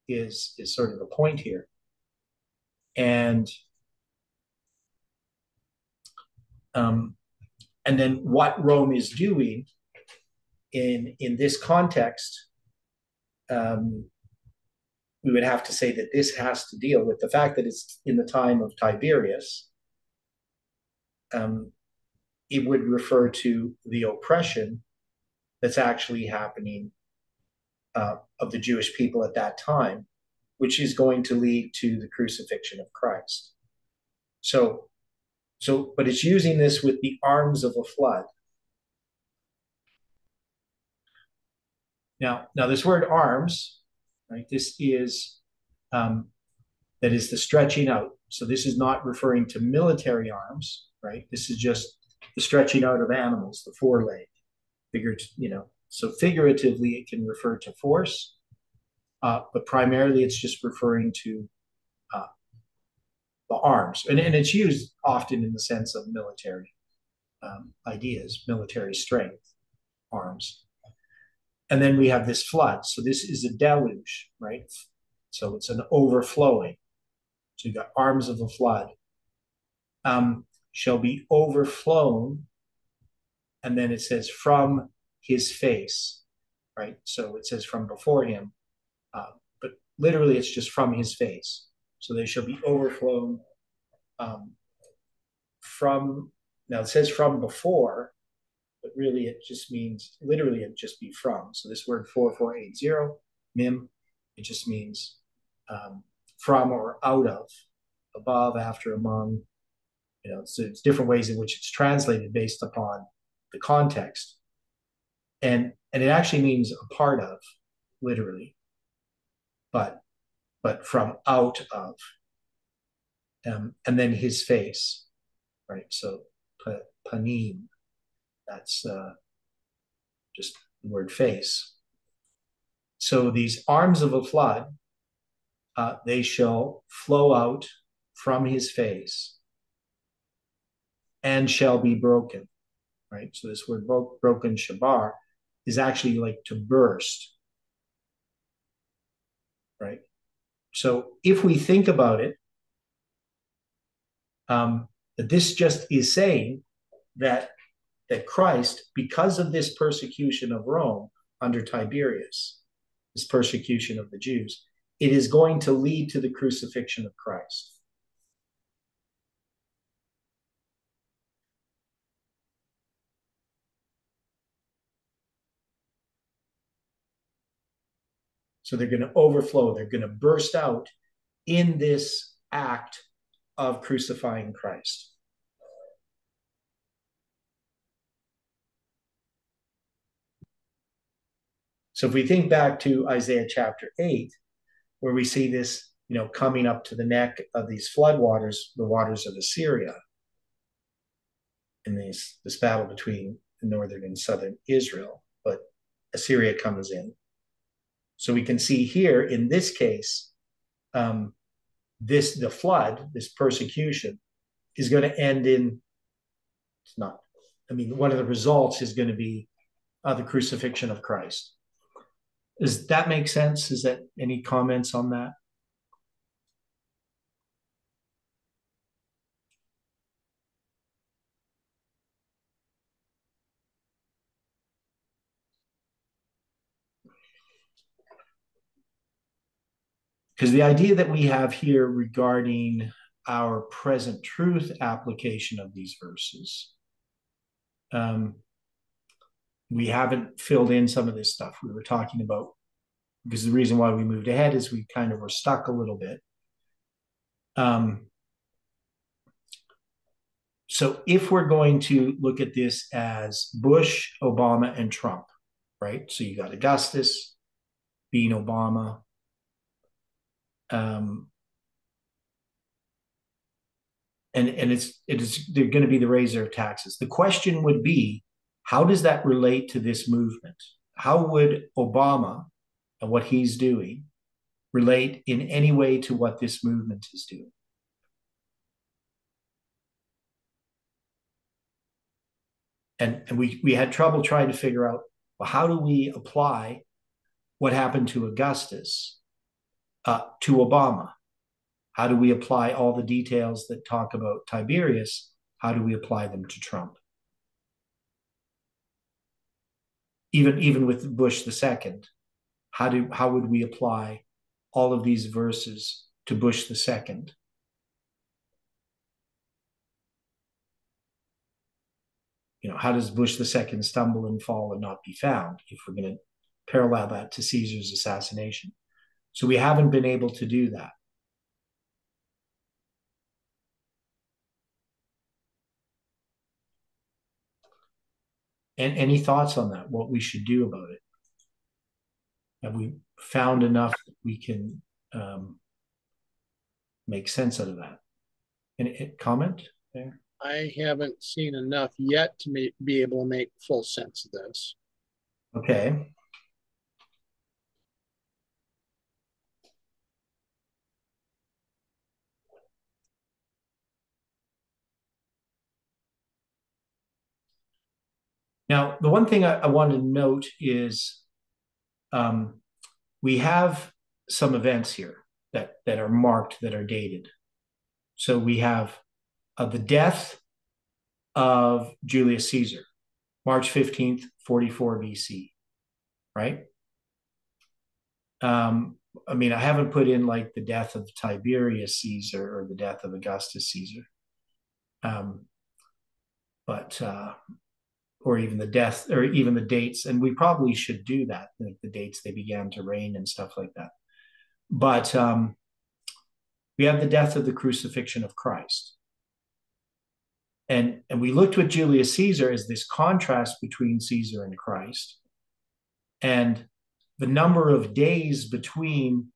is sort of the point here. And then what Rome is doing in this context, we would have to say that this has to deal with the fact that it's in the time of Tiberius, it would refer to the oppression that's actually happening of the Jewish people at that time, which is going to lead to the crucifixion of Christ. But it's using this with the arms of a flood. Now this word arms, right? This is that is the stretching out. So this is not referring to military arms, right? This is just the stretching out of animals, the foreleg. So figuratively, it can refer to force, but primarily it's just referring to the arms, and it's used often in the sense of military ideas, military strength, arms. And then we have this flood. So this is a deluge, right? So it's an overflowing. So you got arms of a flood. Shall be overflown. And then it says from his face, right? So it says from before him. But literally it's just from his face. So they shall be overflown from, now it says from before, but really it just means, literally it just be from. So this word 4480, mim, it just means from or out of, above, after, among. So it's different ways in which it's translated based upon the context. And it actually means a part of, literally, but from out of. And then his face, right? So panim, that's just the word face. So these arms of a flood, they shall flow out from his face and shall be broken, right? So this word broken, shabar, is actually like to burst, right? So if we think about it, that this just is saying that Christ, because of this persecution of Rome under Tiberius, this persecution of the Jews, it is going to lead to the crucifixion of Christ. So they're going to overflow, they're going to burst out in this act of crucifying Christ. So if we think back to Isaiah chapter 8, where we see this, coming up to the neck of these flood waters, the waters of Assyria, in this battle between northern and southern Israel, but Assyria comes in. So we can see here in this case, the flood, this persecution, is going to end in, one of the results is going to be the crucifixion of Christ. Does that make sense? Is that any comments on that? Because the idea that we have here regarding our present truth application of these verses, we haven't filled in some of this stuff we were talking about, because the reason why we moved ahead is we kind of were stuck a little bit. So if we're going to look at this as Bush, Obama, and Trump, right? So you got Augustus being Obama. And they're going to be the raiser of taxes. The question would be, how does that relate to this movement? How would Obama and what he's doing relate in any way to what this movement is doing? And we had trouble trying to figure out, well, how do we apply what happened to Augustus to Obama? How do we apply all the details that talk about Tiberius? How do we apply them to Trump? Even with Bush II, how would we apply all of these verses to Bush II? how does Bush II stumble and fall and not be found, if we're going to parallel that to Caesar's assassination? So we haven't been able to do that. And any thoughts on that, what we should do about it? Have we found enough that we can make sense out of that? Any comment there? I haven't seen enough yet to be able to make full sense of this. Okay. Now, the one thing I want to note is we have some events here that are marked, that are dated. So we have the death of Julius Caesar, March 15th, 44 BC, right? I mean, I haven't put in like the death of Tiberius Caesar or the death of Augustus Caesar. But or even the death, or even the dates, and we probably should do that, like the dates they began to reign and stuff like that. But we have the death of the crucifixion of Christ. And we looked with Julius Caesar as this contrast between Caesar and Christ. And the number of days between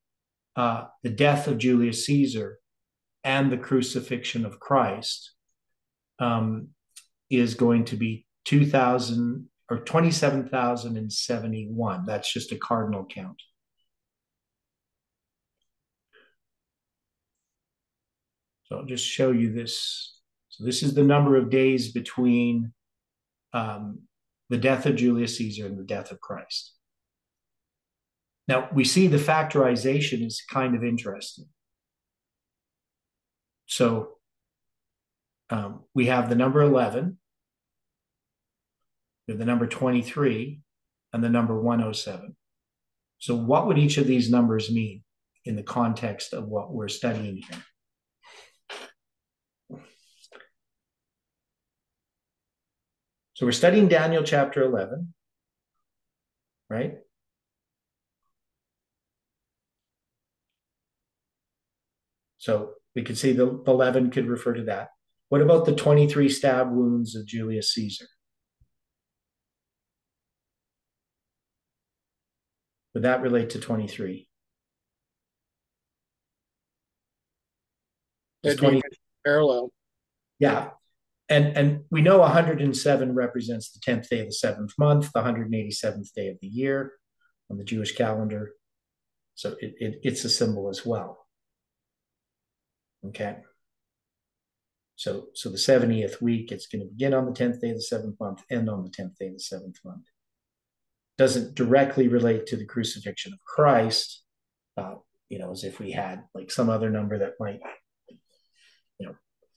the death of Julius Caesar and the crucifixion of Christ is going to be 2,000 or 27,071. That's just a cardinal count. So I'll just show you this. So this is the number of days between the death of Julius Caesar and the death of Christ. Now, we see the factorization is kind of interesting. So we have the number 11, we have the number 23, and the number 107. So what would each of these numbers mean in the context of what we're studying here? So we're studying Daniel chapter 11, right? So we could see the 11 could refer to that. What about the 23 stab wounds of Julius Caesar? Would that relate to 23? That'd 20, be parallel. Yeah. And we know 107 represents the 10th day of the 7th month, the 187th day of the year on the Jewish calendar. So it's a symbol as well. Okay. So the 70th week, it's going to begin on the 10th day of the 7th month, end on the 10th day of the 7th month. Doesn't directly relate to the crucifixion of Christ, as if we had like some other number that might,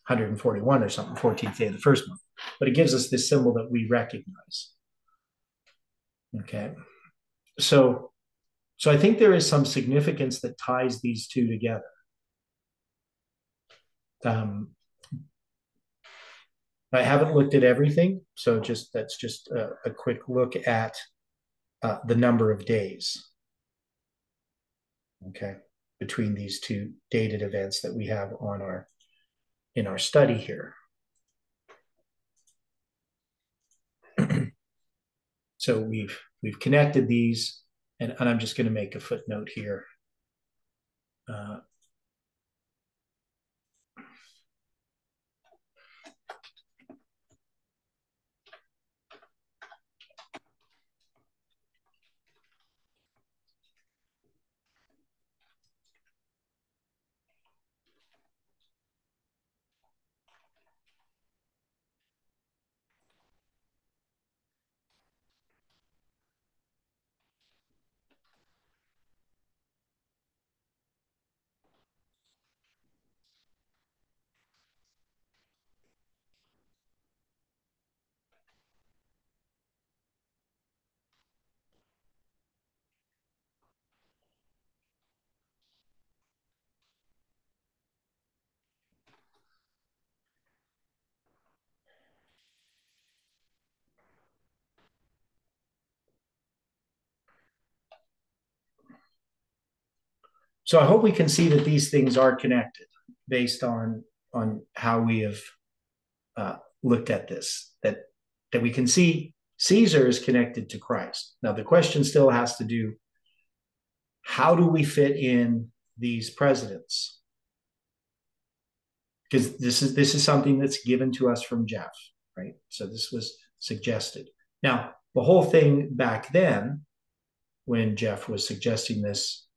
141 or something, 14th day of the first month. But it gives us this symbol that we recognize. Okay. So I think there is some significance that ties these two together. I haven't looked at everything, so that's just a quick look at the number of days, okay, between these two dated events that we have in our study here. So we've connected these, and I'm just going to make a footnote here. So I hope we can see that these things are connected based on how we have looked at this. That we can see Caesar is connected to Christ. Now the question still has to do: how do we fit in these presidents? Because this is something that's given to us from Jeff, right? So this was suggested. Now the whole thing back then, when Jeff was suggesting this,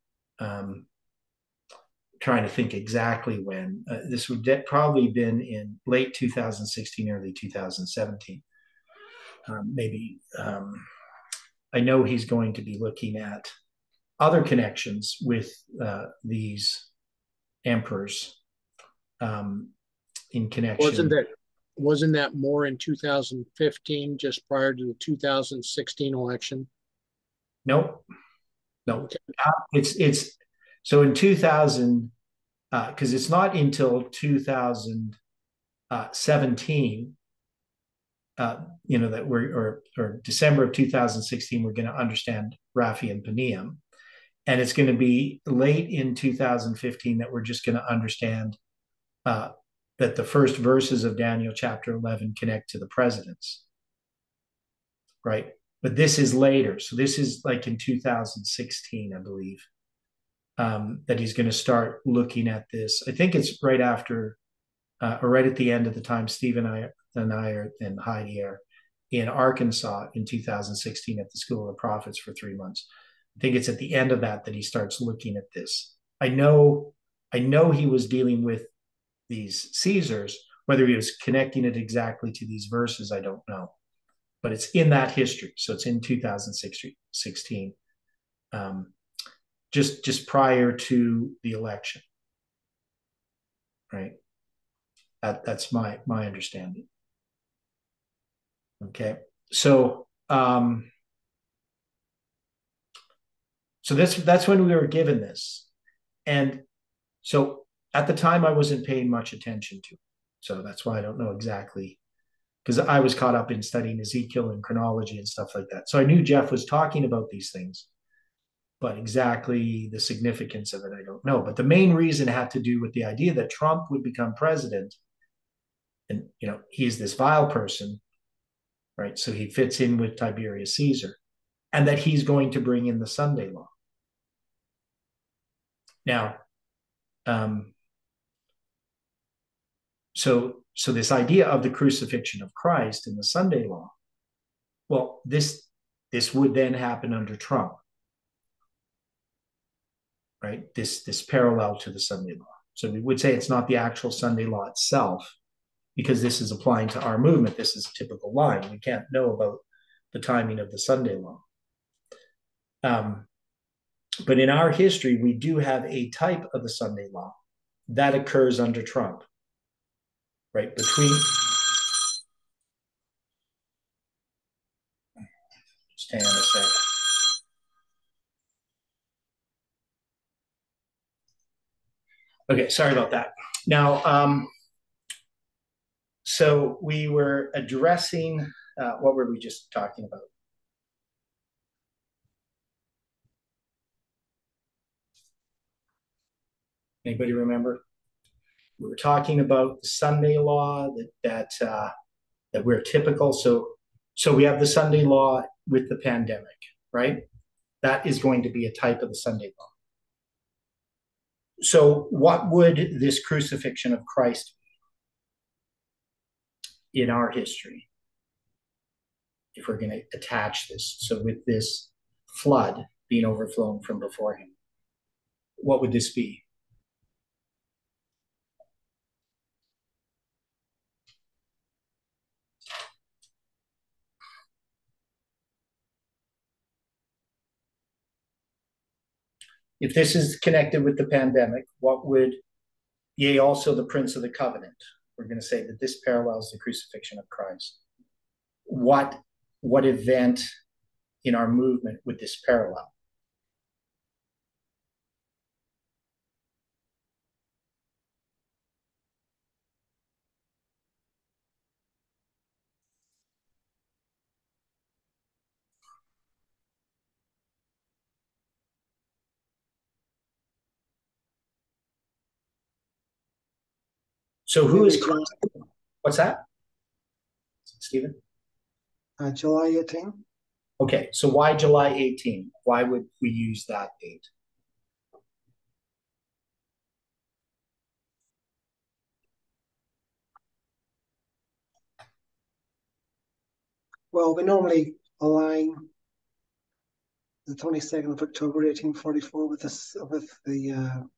trying to think exactly when, this would probably been in late 2016, early 2017. Maybe I know he's going to be looking at other connections with these emperors, in connection. Wasn't that more in 2015, just prior to the 2016 election? No. It's so in 2000, because it's not until 2017, that or December of 2016, we're going to understand Raphi and Panium. And it's going to be late in 2015 that we're just going to understand that the first verses of Daniel chapter 11 connect to the presidents, right? But this is later. So this is like in 2016, I believe, that he's going to start looking at this. I think it's right after, or right at the end of the time Steve and I and Heidi are in Arkansas in 2016 at the School of the Prophets for 3 months. I think it's at the end of that he starts looking at this. I know he was dealing with these Caesars. Whether he was connecting it exactly to these verses, I don't know. But it's in that history. So it's in 2016, just prior to the election, right? That's my understanding. Okay, so that's when we were given this, and so at the time I wasn't paying much attention to it. So that's why I don't know exactly, because I was caught up in studying Ezekiel and chronology and stuff like that. So I knew Jeff was talking about these things, but exactly the significance of it, I don't know. But the main reason had to do with the idea that Trump would become president, and he's this vile person, right? So he fits in with Tiberius Caesar, and that he's going to bring in the Sunday law. Now, so this idea of the crucifixion of Christ in the Sunday law, well, this would then happen under Trump, right? This parallel to the Sunday law. So we would say it's not the actual Sunday law itself, because this is applying to our movement. This is a typical line. We can't know about the timing of the Sunday law. But in our history, we do have a type of the Sunday law that occurs under Trump, right? Just hang on a sec. Okay, sorry about that. Now, so we were addressing, what were we just talking about? Anybody remember? We were talking about the Sunday law, that we're typical. So we have the Sunday law with the pandemic, right? That is going to be a type of the Sunday law. So what would this crucifixion of Christ be in our history, if we're going to attach this? So with this flood being overflown from before him, what would this be? If this is connected with the pandemic, what would, yea, also the Prince of the Covenant? We're going to say that this parallels the crucifixion of Christ. What event in our movement would this parallel? So who maybe is July, what's that, Stephen? July 18. Okay, so why July 18? Why would we use that date? Well, we normally align the 22nd of October 1844 with this with the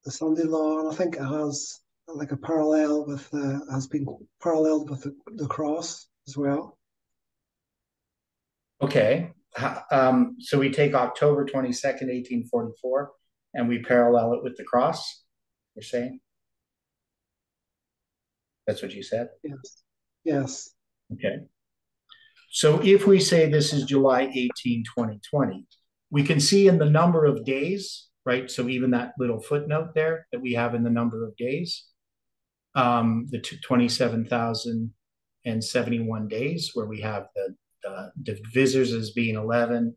Sunday law, and I think it has like a parallel with has been paralleled with the cross as well. Okay, so we take October 22nd, 1844, and we parallel it with the cross, you're saying? That's what you said? Yes. Yes. Okay. So if we say this is July 18, 2020, we can see in the number of days, right? So even that little footnote there that we have in the number of days, the 27,071 days, where we have the divisors as being 11,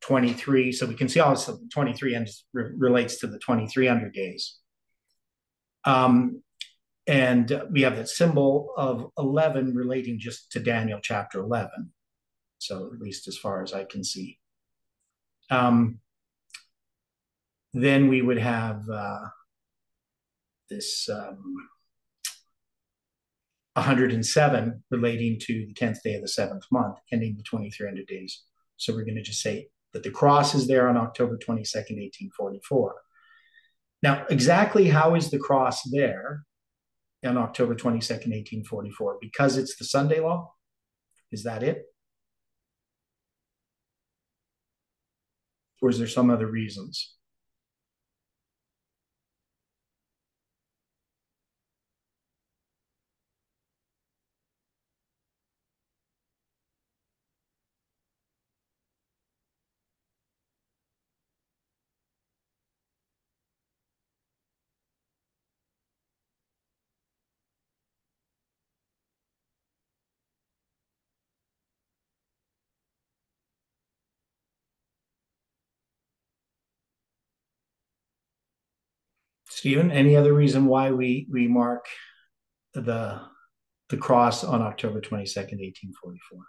23. So we can see also 23 relates to the 2300 days. And we have that symbol of 11 relating just to Daniel chapter 11. So at least as far as I can see. Then we would have this 107 relating to the 10th day of the 7th month, ending the 2300 days. So we're going to just say that the cross is there on October 22nd, 1844. Now, exactly how is the cross there on October 22nd, 1844? Because it's the Sunday law? Is that it? Or is there some other reasons? Stephen, any other reason why we mark the cross on October 22nd, 1844?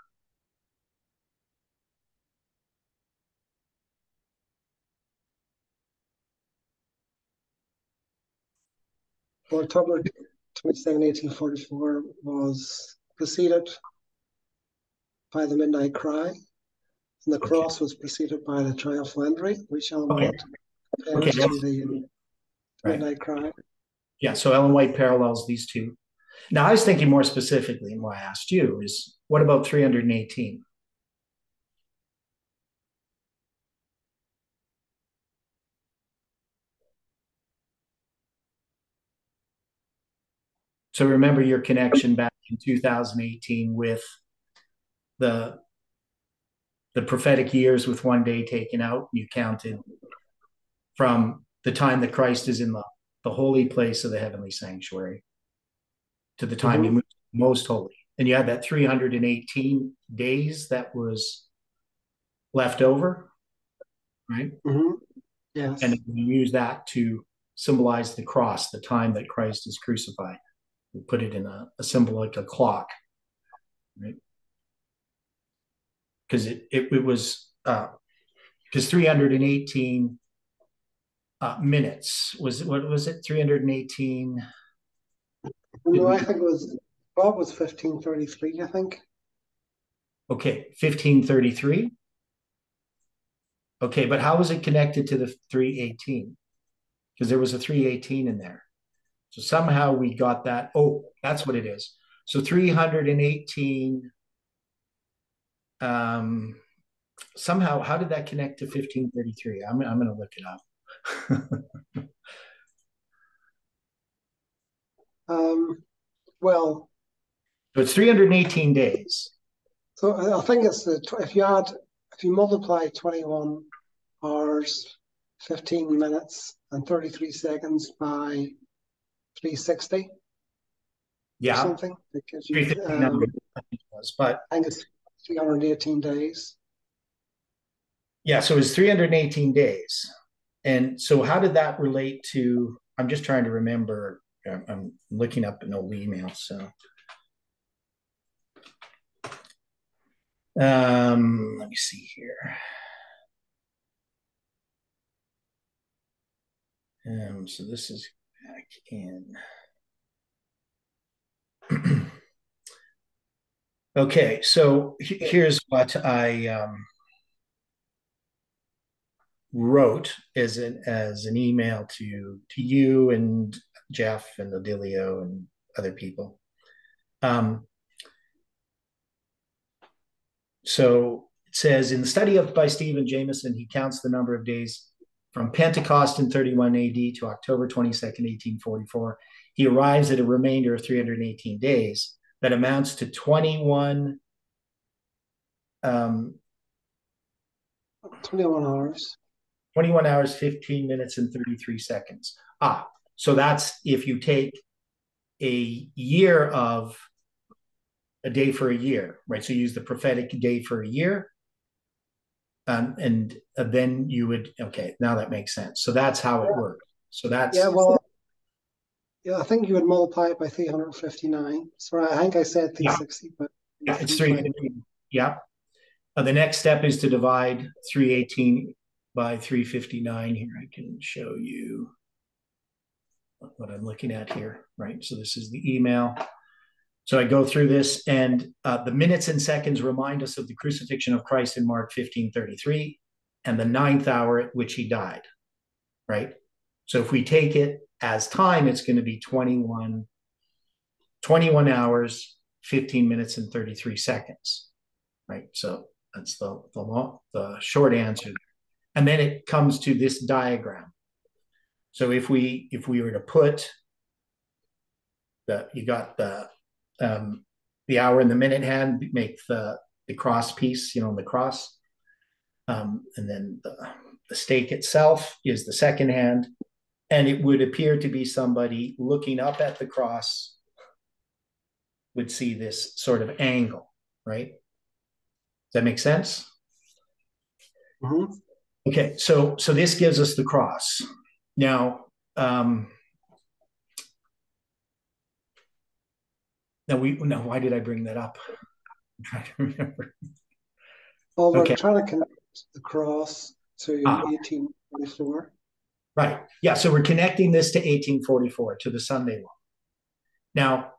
Well, October 22nd, 1844 was preceded by the midnight cry, and the Okay. cross was preceded by the triumphal entry, which Ellen Okay. White Okay. compares to the Right. midnight cry. Yeah. So Ellen White parallels these two. Now, I was thinking more specifically, and why I asked you is what about 318? So remember your connection back in 2018 with the prophetic years with one day taken out. You counted from the time that Christ is in the holy place of the heavenly sanctuary to the time he Mm-hmm. moved most holy. And you had that 318 days that was left over, right? Mm-hmm. And Yes. we use that to symbolize the cross, the time that Christ is crucified. We put it in a symbol like a clock, right? Because it was because 318 minutes was what was it? 318. No, I think it was Bob was 1533, I think. Okay, 1533. Okay, but how was it connected to the 318? Because there was a 318 in there. So somehow we got that. Oh, that's what it is. So 318. Somehow, how did that connect to 1533? I'm going to look it up. Well, So it's 318 days. so I think it's if you multiply 21 hours, 15 minutes, and 33 seconds by 360 or Yeah, something, it gives you 359 was, but I think it's 318 days. yeah, so it's 318 days. And so how did that relate to, I'm just trying to remember, I'm looking up an old email. So let me see here. So this is back in. Okay, so here's what I wrote as an email to you and Jeff and Odilio and other people. So it says, in the study of by Stephen Jameson, he counts the number of days from Pentecost in 31 AD to October 22nd, 1844. He arrives at a remainder of 318 days that amounts to 21 hours. 21 hours, 15 minutes, and 33 seconds. So that's if you take a year of a day for a year, right? So you use the prophetic day for a year. And then you would, okay, now that makes sense. So that's how it works. So that's. Yeah, I think you would multiply it by 359. Sorry, I think I said 360, but it's 350. Yeah. The next step is to divide 318 by 359. Here, I can show you what I'm looking at here, right? So this is the email. So I go through this, and the minutes and seconds remind us of the crucifixion of Christ in Mark 15:33 and the 9th hour at which he died, right? So if we take it as time, it's going to be 21 hours, 15 minutes, and 33 seconds, right? So that's the short answer. And then it comes to this diagram. So if we were to put you got the hour and the minute hand, make the cross piece, the cross. And then the stake itself is the second hand. And it would appear to be somebody looking up at the cross would see this sort of angle, right? Does that make sense? Mm-hmm. Okay, so this gives us the cross. Now, why did I bring that up? I'm trying to remember. Well, we're trying to connect the cross to 1844. Right. Yeah. So we're connecting this to 1844, to the Sunday law. Now,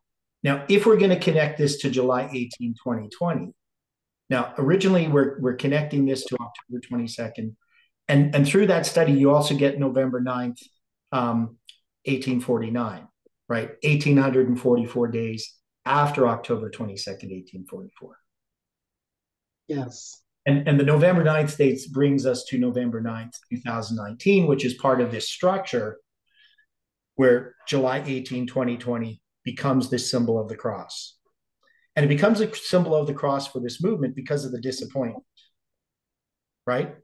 if we're going to connect this to July 18, 2020, now originally we're connecting this to October 22nd, and through that study you also get November 9th, 1849, right? 1844 days after October 22nd, 1844. Yes. And the November 9th dates brings us to November 9th, 2019, which is part of this structure where July 18, 2020 becomes this symbol of the cross. And it becomes a symbol of the cross for this movement because of the disappointment, right?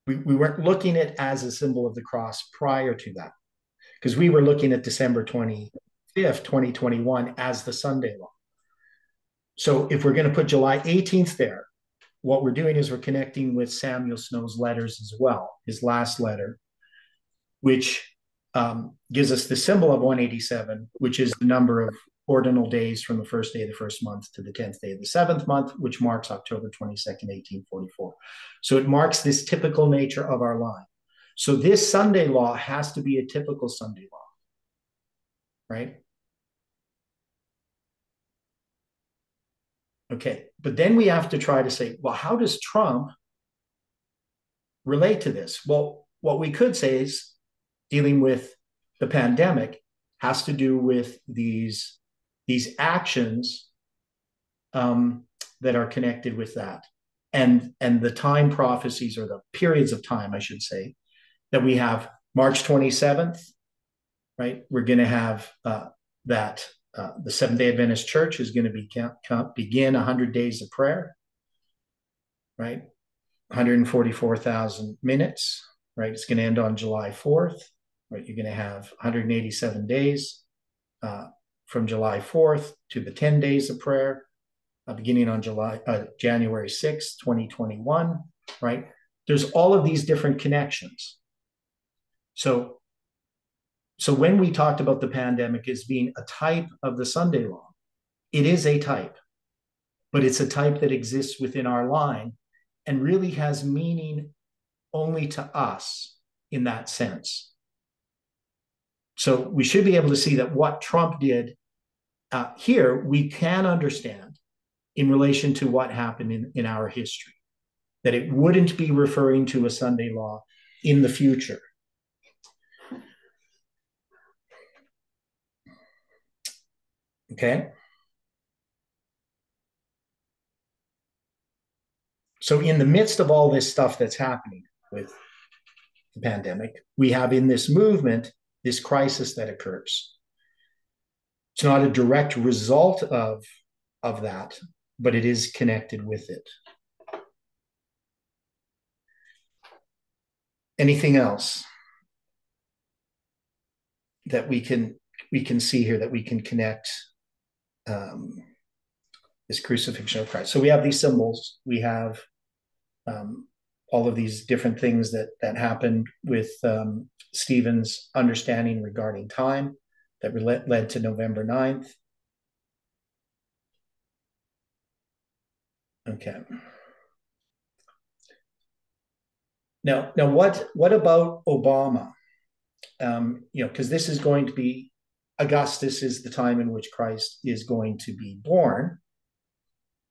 We weren't looking at it as a symbol of the cross prior to that, because we were looking at December 25th, 2021 as the Sunday law. So if we're going to put July 18th there, what we're doing is we're connecting with Samuel Snow's letters as well, his last letter, which gives us the symbol of 187, which is the number of ordinal days from the first day of the first month to the 10th day of the seventh month, which marks October 22nd, 1844. So it marks this typical nature of our line. So this Sunday law has to be a typical Sunday law, right? Okay, but then we have to try to say, well, how does Trump relate to this? Well, what we could say is dealing with the pandemic has to do with these actions that are connected with that, and the time prophecies, or the periods of time, I should say, that we have. March 27th, right? We're going to have that. The Seventh-day Adventist Church is going to begin 100 days of prayer, right? 144,000 minutes, right? It's going to end on July 4th, right? You're going to have 187 days from July 4th to the 10 days of prayer, beginning on January 6th, 2021, right? there's all of these different connections. So when we talked about the pandemic as being a type of the Sunday law, it is a type, but it's a type that exists within our line and really has meaning only to us in that sense. So we should be able to see that what Trump did here, we can understand in relation to what happened in our history, that it wouldn't be referring to a Sunday law in the future. Okay. So in the midst of all this stuff that's happening with the pandemic, we have in this movement, this crisis that occurs. It's not a direct result of that, but it is connected with it. Anything else that we can see here that we can connect this crucifixion of Christ? So we have these symbols. We have all of these different things that happened with Stephen's understanding regarding time that led to November 9th. Okay. Now what about Obama? Because this is going to be, Augustus is the time in which Christ is going to be born,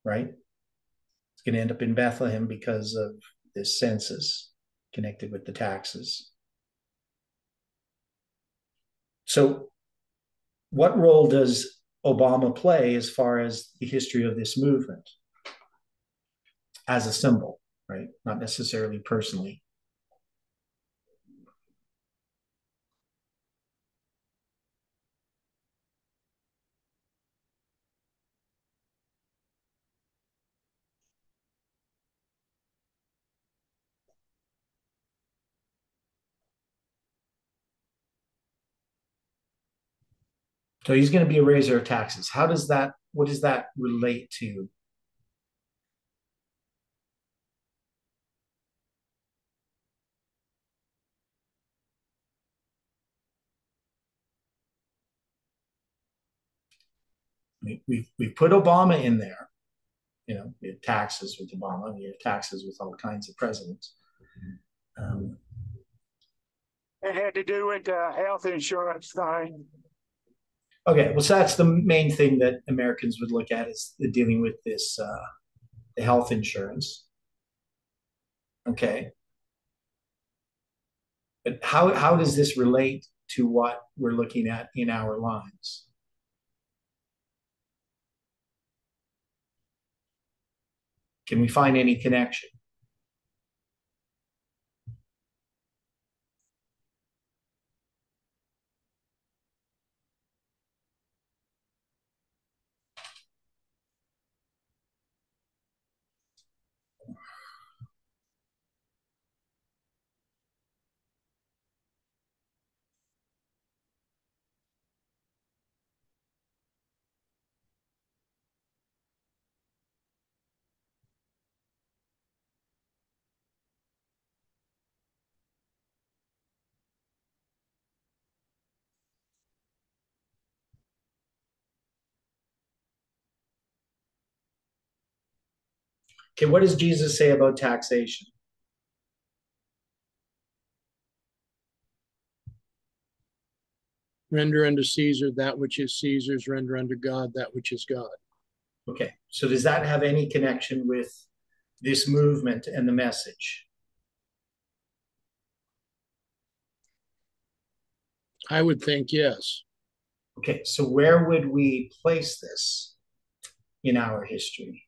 right? It's going to end up in Bethlehem because of this census connected with the taxes. So what role does Obama play as far as the history of this movement as a symbol, right? Not necessarily personally. So he's going to be a raiser of taxes. What does that relate to? We've put Obama in there. We have taxes with Obama. We have taxes with all kinds of presidents. It had to do with the health insurance thing. Okay, well, so that's the main thing that Americans would look at, is dealing with this, the health insurance. Okay. But how does this relate to what we're looking at in our lives? Can we find any connection? Okay, what does Jesus say about taxation? Render unto Caesar that which is Caesar's, render unto God that which is God. Okay, so does that have any connection with this movement and the message? I would think yes. Okay, so where would we place this in our history?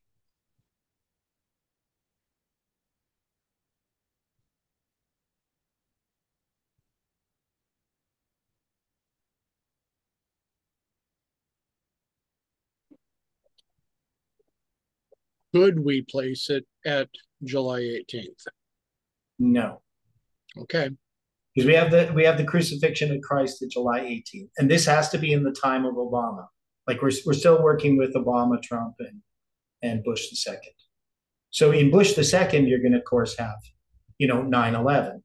Could we place it at July 18th? No. Okay. Because we have the crucifixion of Christ at July 18th, and this has to be in the time of Obama. Like we're still working with Obama, Trump, and Bush II. So in Bush II, you're going to, of course, have 9/11.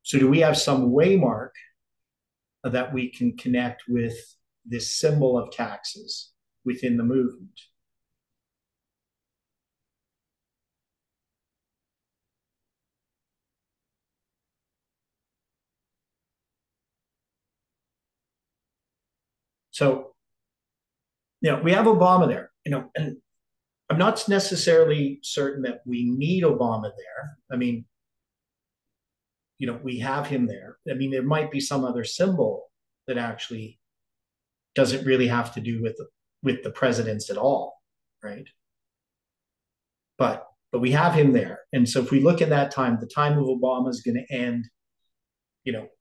So do we have some waymark that we can connect with this symbol of taxes within the movement? So, we have Obama there, and I'm not necessarily certain that we need Obama there. I mean, we have him there. I mean, there might be some other symbol that actually doesn't really have to do with the presidents at all, right? But we have him there, and so if we look at that time, the time of Obama is going to end,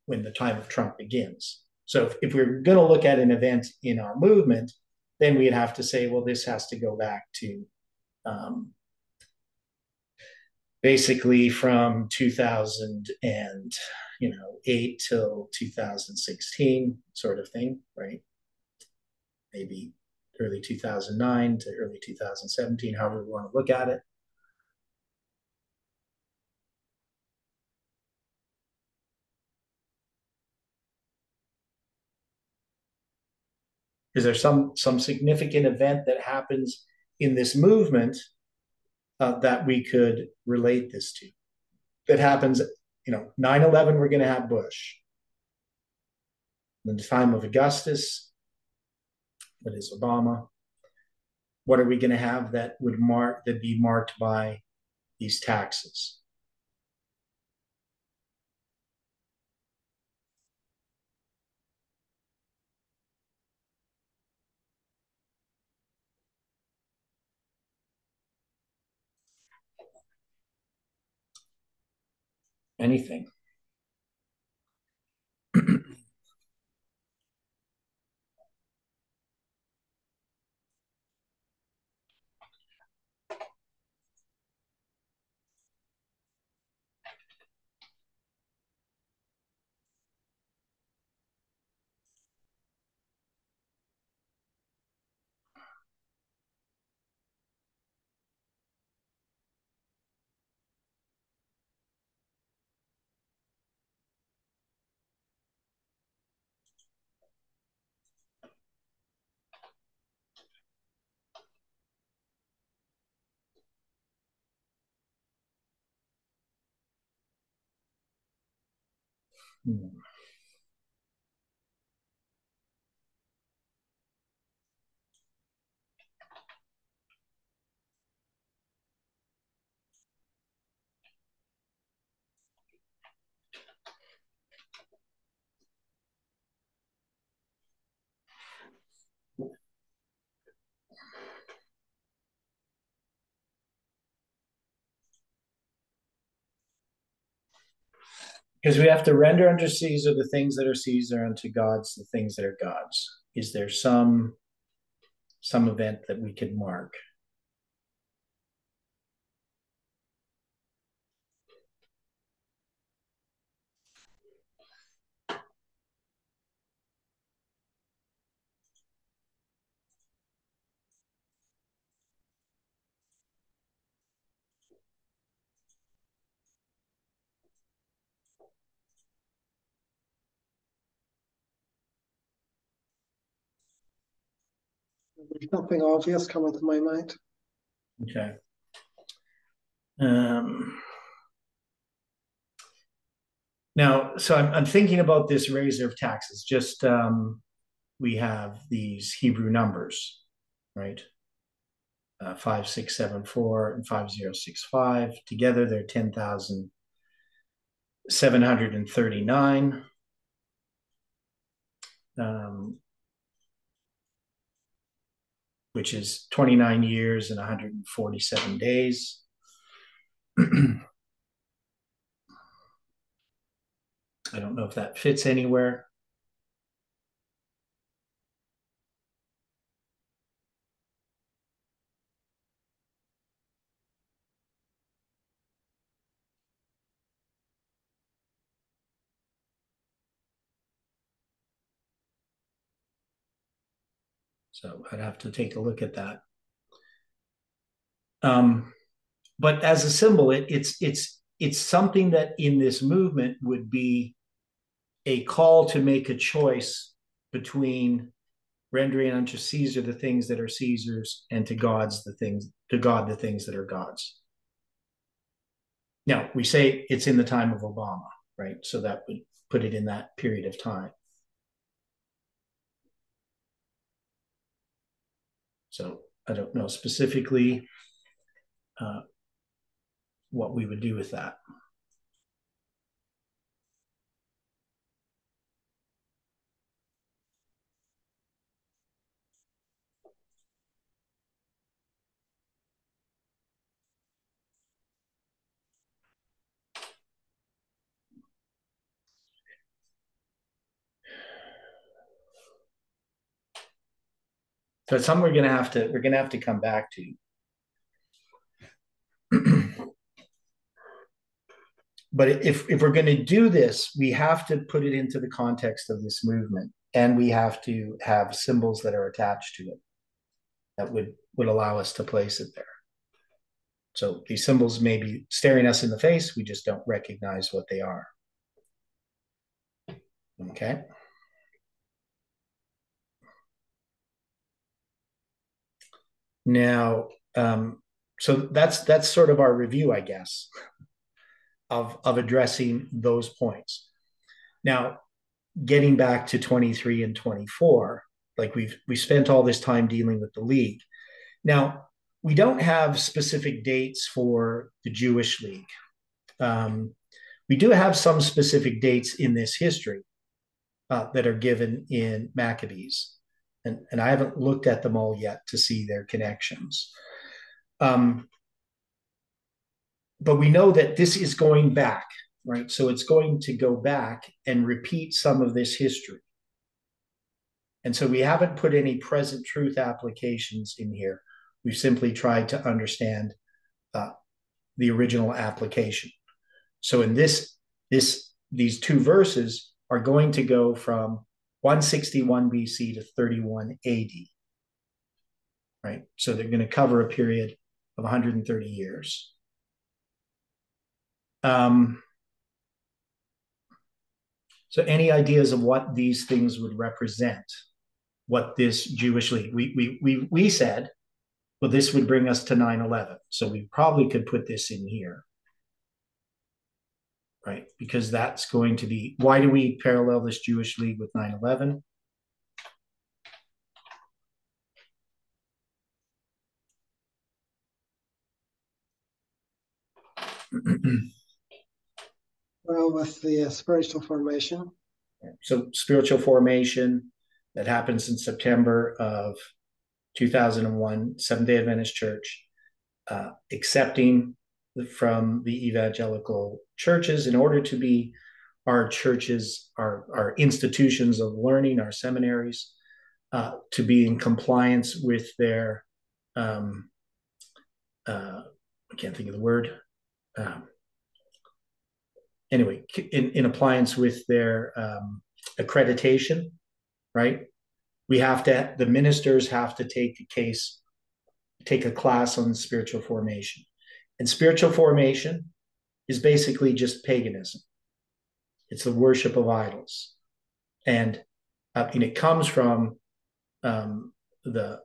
when the time of Trump begins. So if we're going to look at an event in our movement, then we'd have to say, well, this has to go back to basically from 2008 till 2016 sort of thing, right? Maybe early 2009 to early 2017, however we want to look at it. Is there some significant event that happens in this movement that we could relate this to? That happens, 9/11, we're going to have Bush. In the time of Augustus, that is Obama. What are we going to have that would be marked by these taxes? Anything. Because we have to render unto Caesar the things that are Caesar, unto God's the things that are God's. Is there some event that we could mark? There's nothing obvious coming to my mind. Okay. Now, so I'm thinking about this raiser of taxes. Just we have these Hebrew numbers, right? 5674 and 5065 together, they're 10,739. Which is 29 years and 147 days. I don't know if that fits anywhere. So I'd have to take a look at that. but as a symbol, it's something that in this movement would be a call to make a choice between rendering unto Caesar the things that are Caesar's, and to God the things that are God's. Now, we say it's in the time of Obama, right? So that would put it in that period of time. So I don't know specifically what we would do with that. So it's something we're gonna have to come back to. But if we're going to do this, we have to put it into the context of this movement, and we have to have symbols that are attached to it that would allow us to place it there. So these symbols may be staring us in the face, we just don't recognize what they are. Okay. Now, so that's sort of our review, I guess, of addressing those points. Now, getting back to 23 and 24, like we spent all this time dealing with the League. Now, we don't have specific dates for the Jewish League. We do have some specific dates in this history that are given in Maccabees, and I haven't looked at them all yet to see their connections. But we know that this is going back, right? So it's going to go back and repeat some of this history. And so we haven't put any present truth applications in here. We've simply tried to understand the original application. So in these two verses are going to go from 161 BC to 31 AD, right? So they're going to cover a period of 130 years. So any ideas of what these things would represent? What this Jewish League? We said, well, this would bring us to 9/11. So we probably could put this in here, right? Because that's going to be, why do we parallel this Jewish League with 9/11? Well, with the spiritual formation. So spiritual formation that happens in September of 2001, Seventh-day Adventist Church, accepting from the evangelical churches in order to be our churches, our institutions of learning, our seminaries, to be in compliance with their, I can't think of the word. Anyway, in appliance with their accreditation, right? The ministers have to take a class on spiritual formation. And spiritual formation is basically just paganism. It's the worship of idols. And it comes from the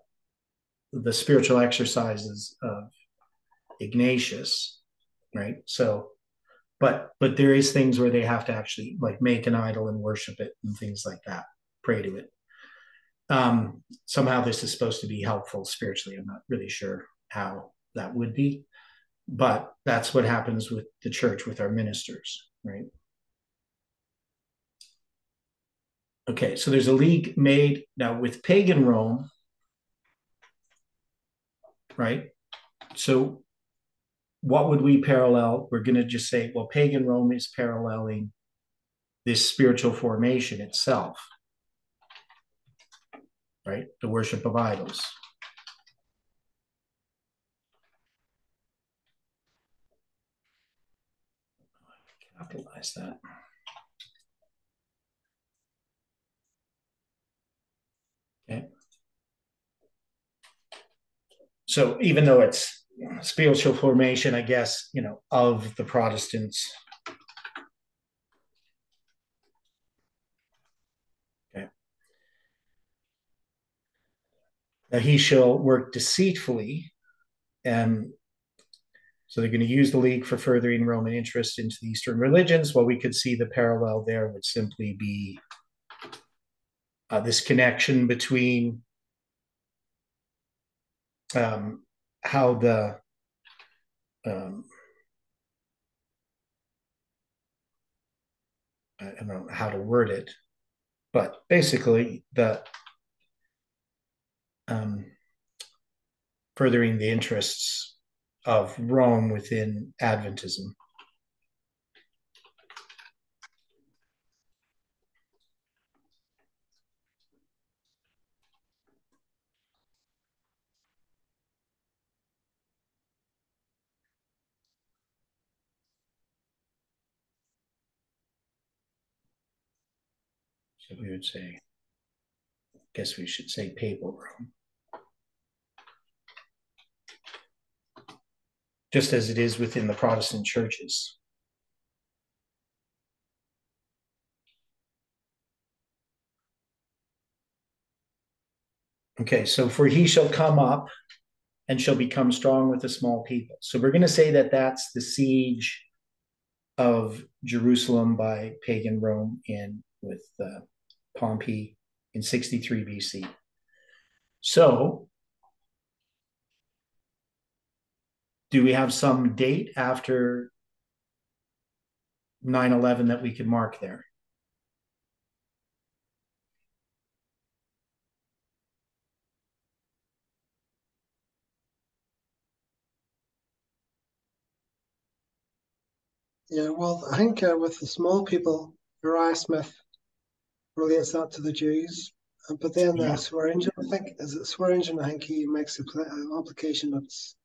spiritual exercises of Ignatius, right? So, but there is things where they have to actually like make an idol and worship it and things like that, pray to it. Somehow this is supposed to be helpful spiritually. I'm not really sure how that would be, but that's what happens with the church, with our ministers, right? Okay, so there's a league made now with pagan Rome, right? So what would we parallel? We're going to just say, well, pagan Rome is paralleling this spiritual formation itself, right? The worship of idols. Capitalize that. Okay. So even though it's spiritual formation, I guess, of the Protestants. Okay. Now he shall work deceitfully, and so they're going to use the League for furthering Roman interest into the Eastern religions. Well, we could see the parallel there would simply be this connection between how the I don't know how to word it, but basically the furthering the interests of Rome within Adventism. So we would say, I guess we should say papal Rome. Just as it is within the Protestant churches. Okay, so for he shall come up and shall become strong with a small people. So we're going to say that that's the siege of Jerusalem by pagan Rome with Pompey in 63 BC. So do we have some date after 9/11 that we could mark there? Yeah, well, I think with the small people, Uriah Smith relates that to the Jews. But then Yeah. Swearingen, I think, is it Swearingen? I think he makes an application that's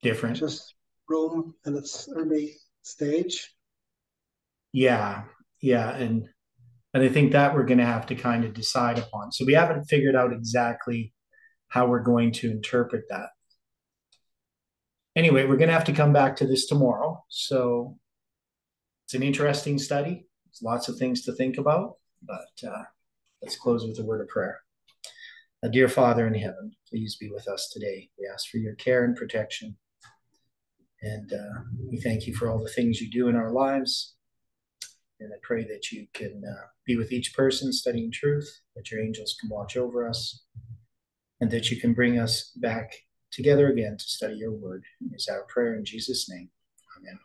Different. just Rome in its early stage. Yeah, and I think that we're going to have to kind of decide upon. So we haven't figured out exactly how we're going to interpret that. Anyway, we're going to have to come back to this tomorrow. So it's an interesting study. There's lots of things to think about, but let's close with a word of prayer. Dear Father in heaven, please be with us today. We ask for your care and protection. And we thank you for all the things you do in our lives. And I pray that you can be with each person studying truth, that your angels can watch over us, and that you can bring us back together again to study your word. Is our prayer in Jesus' name. Amen.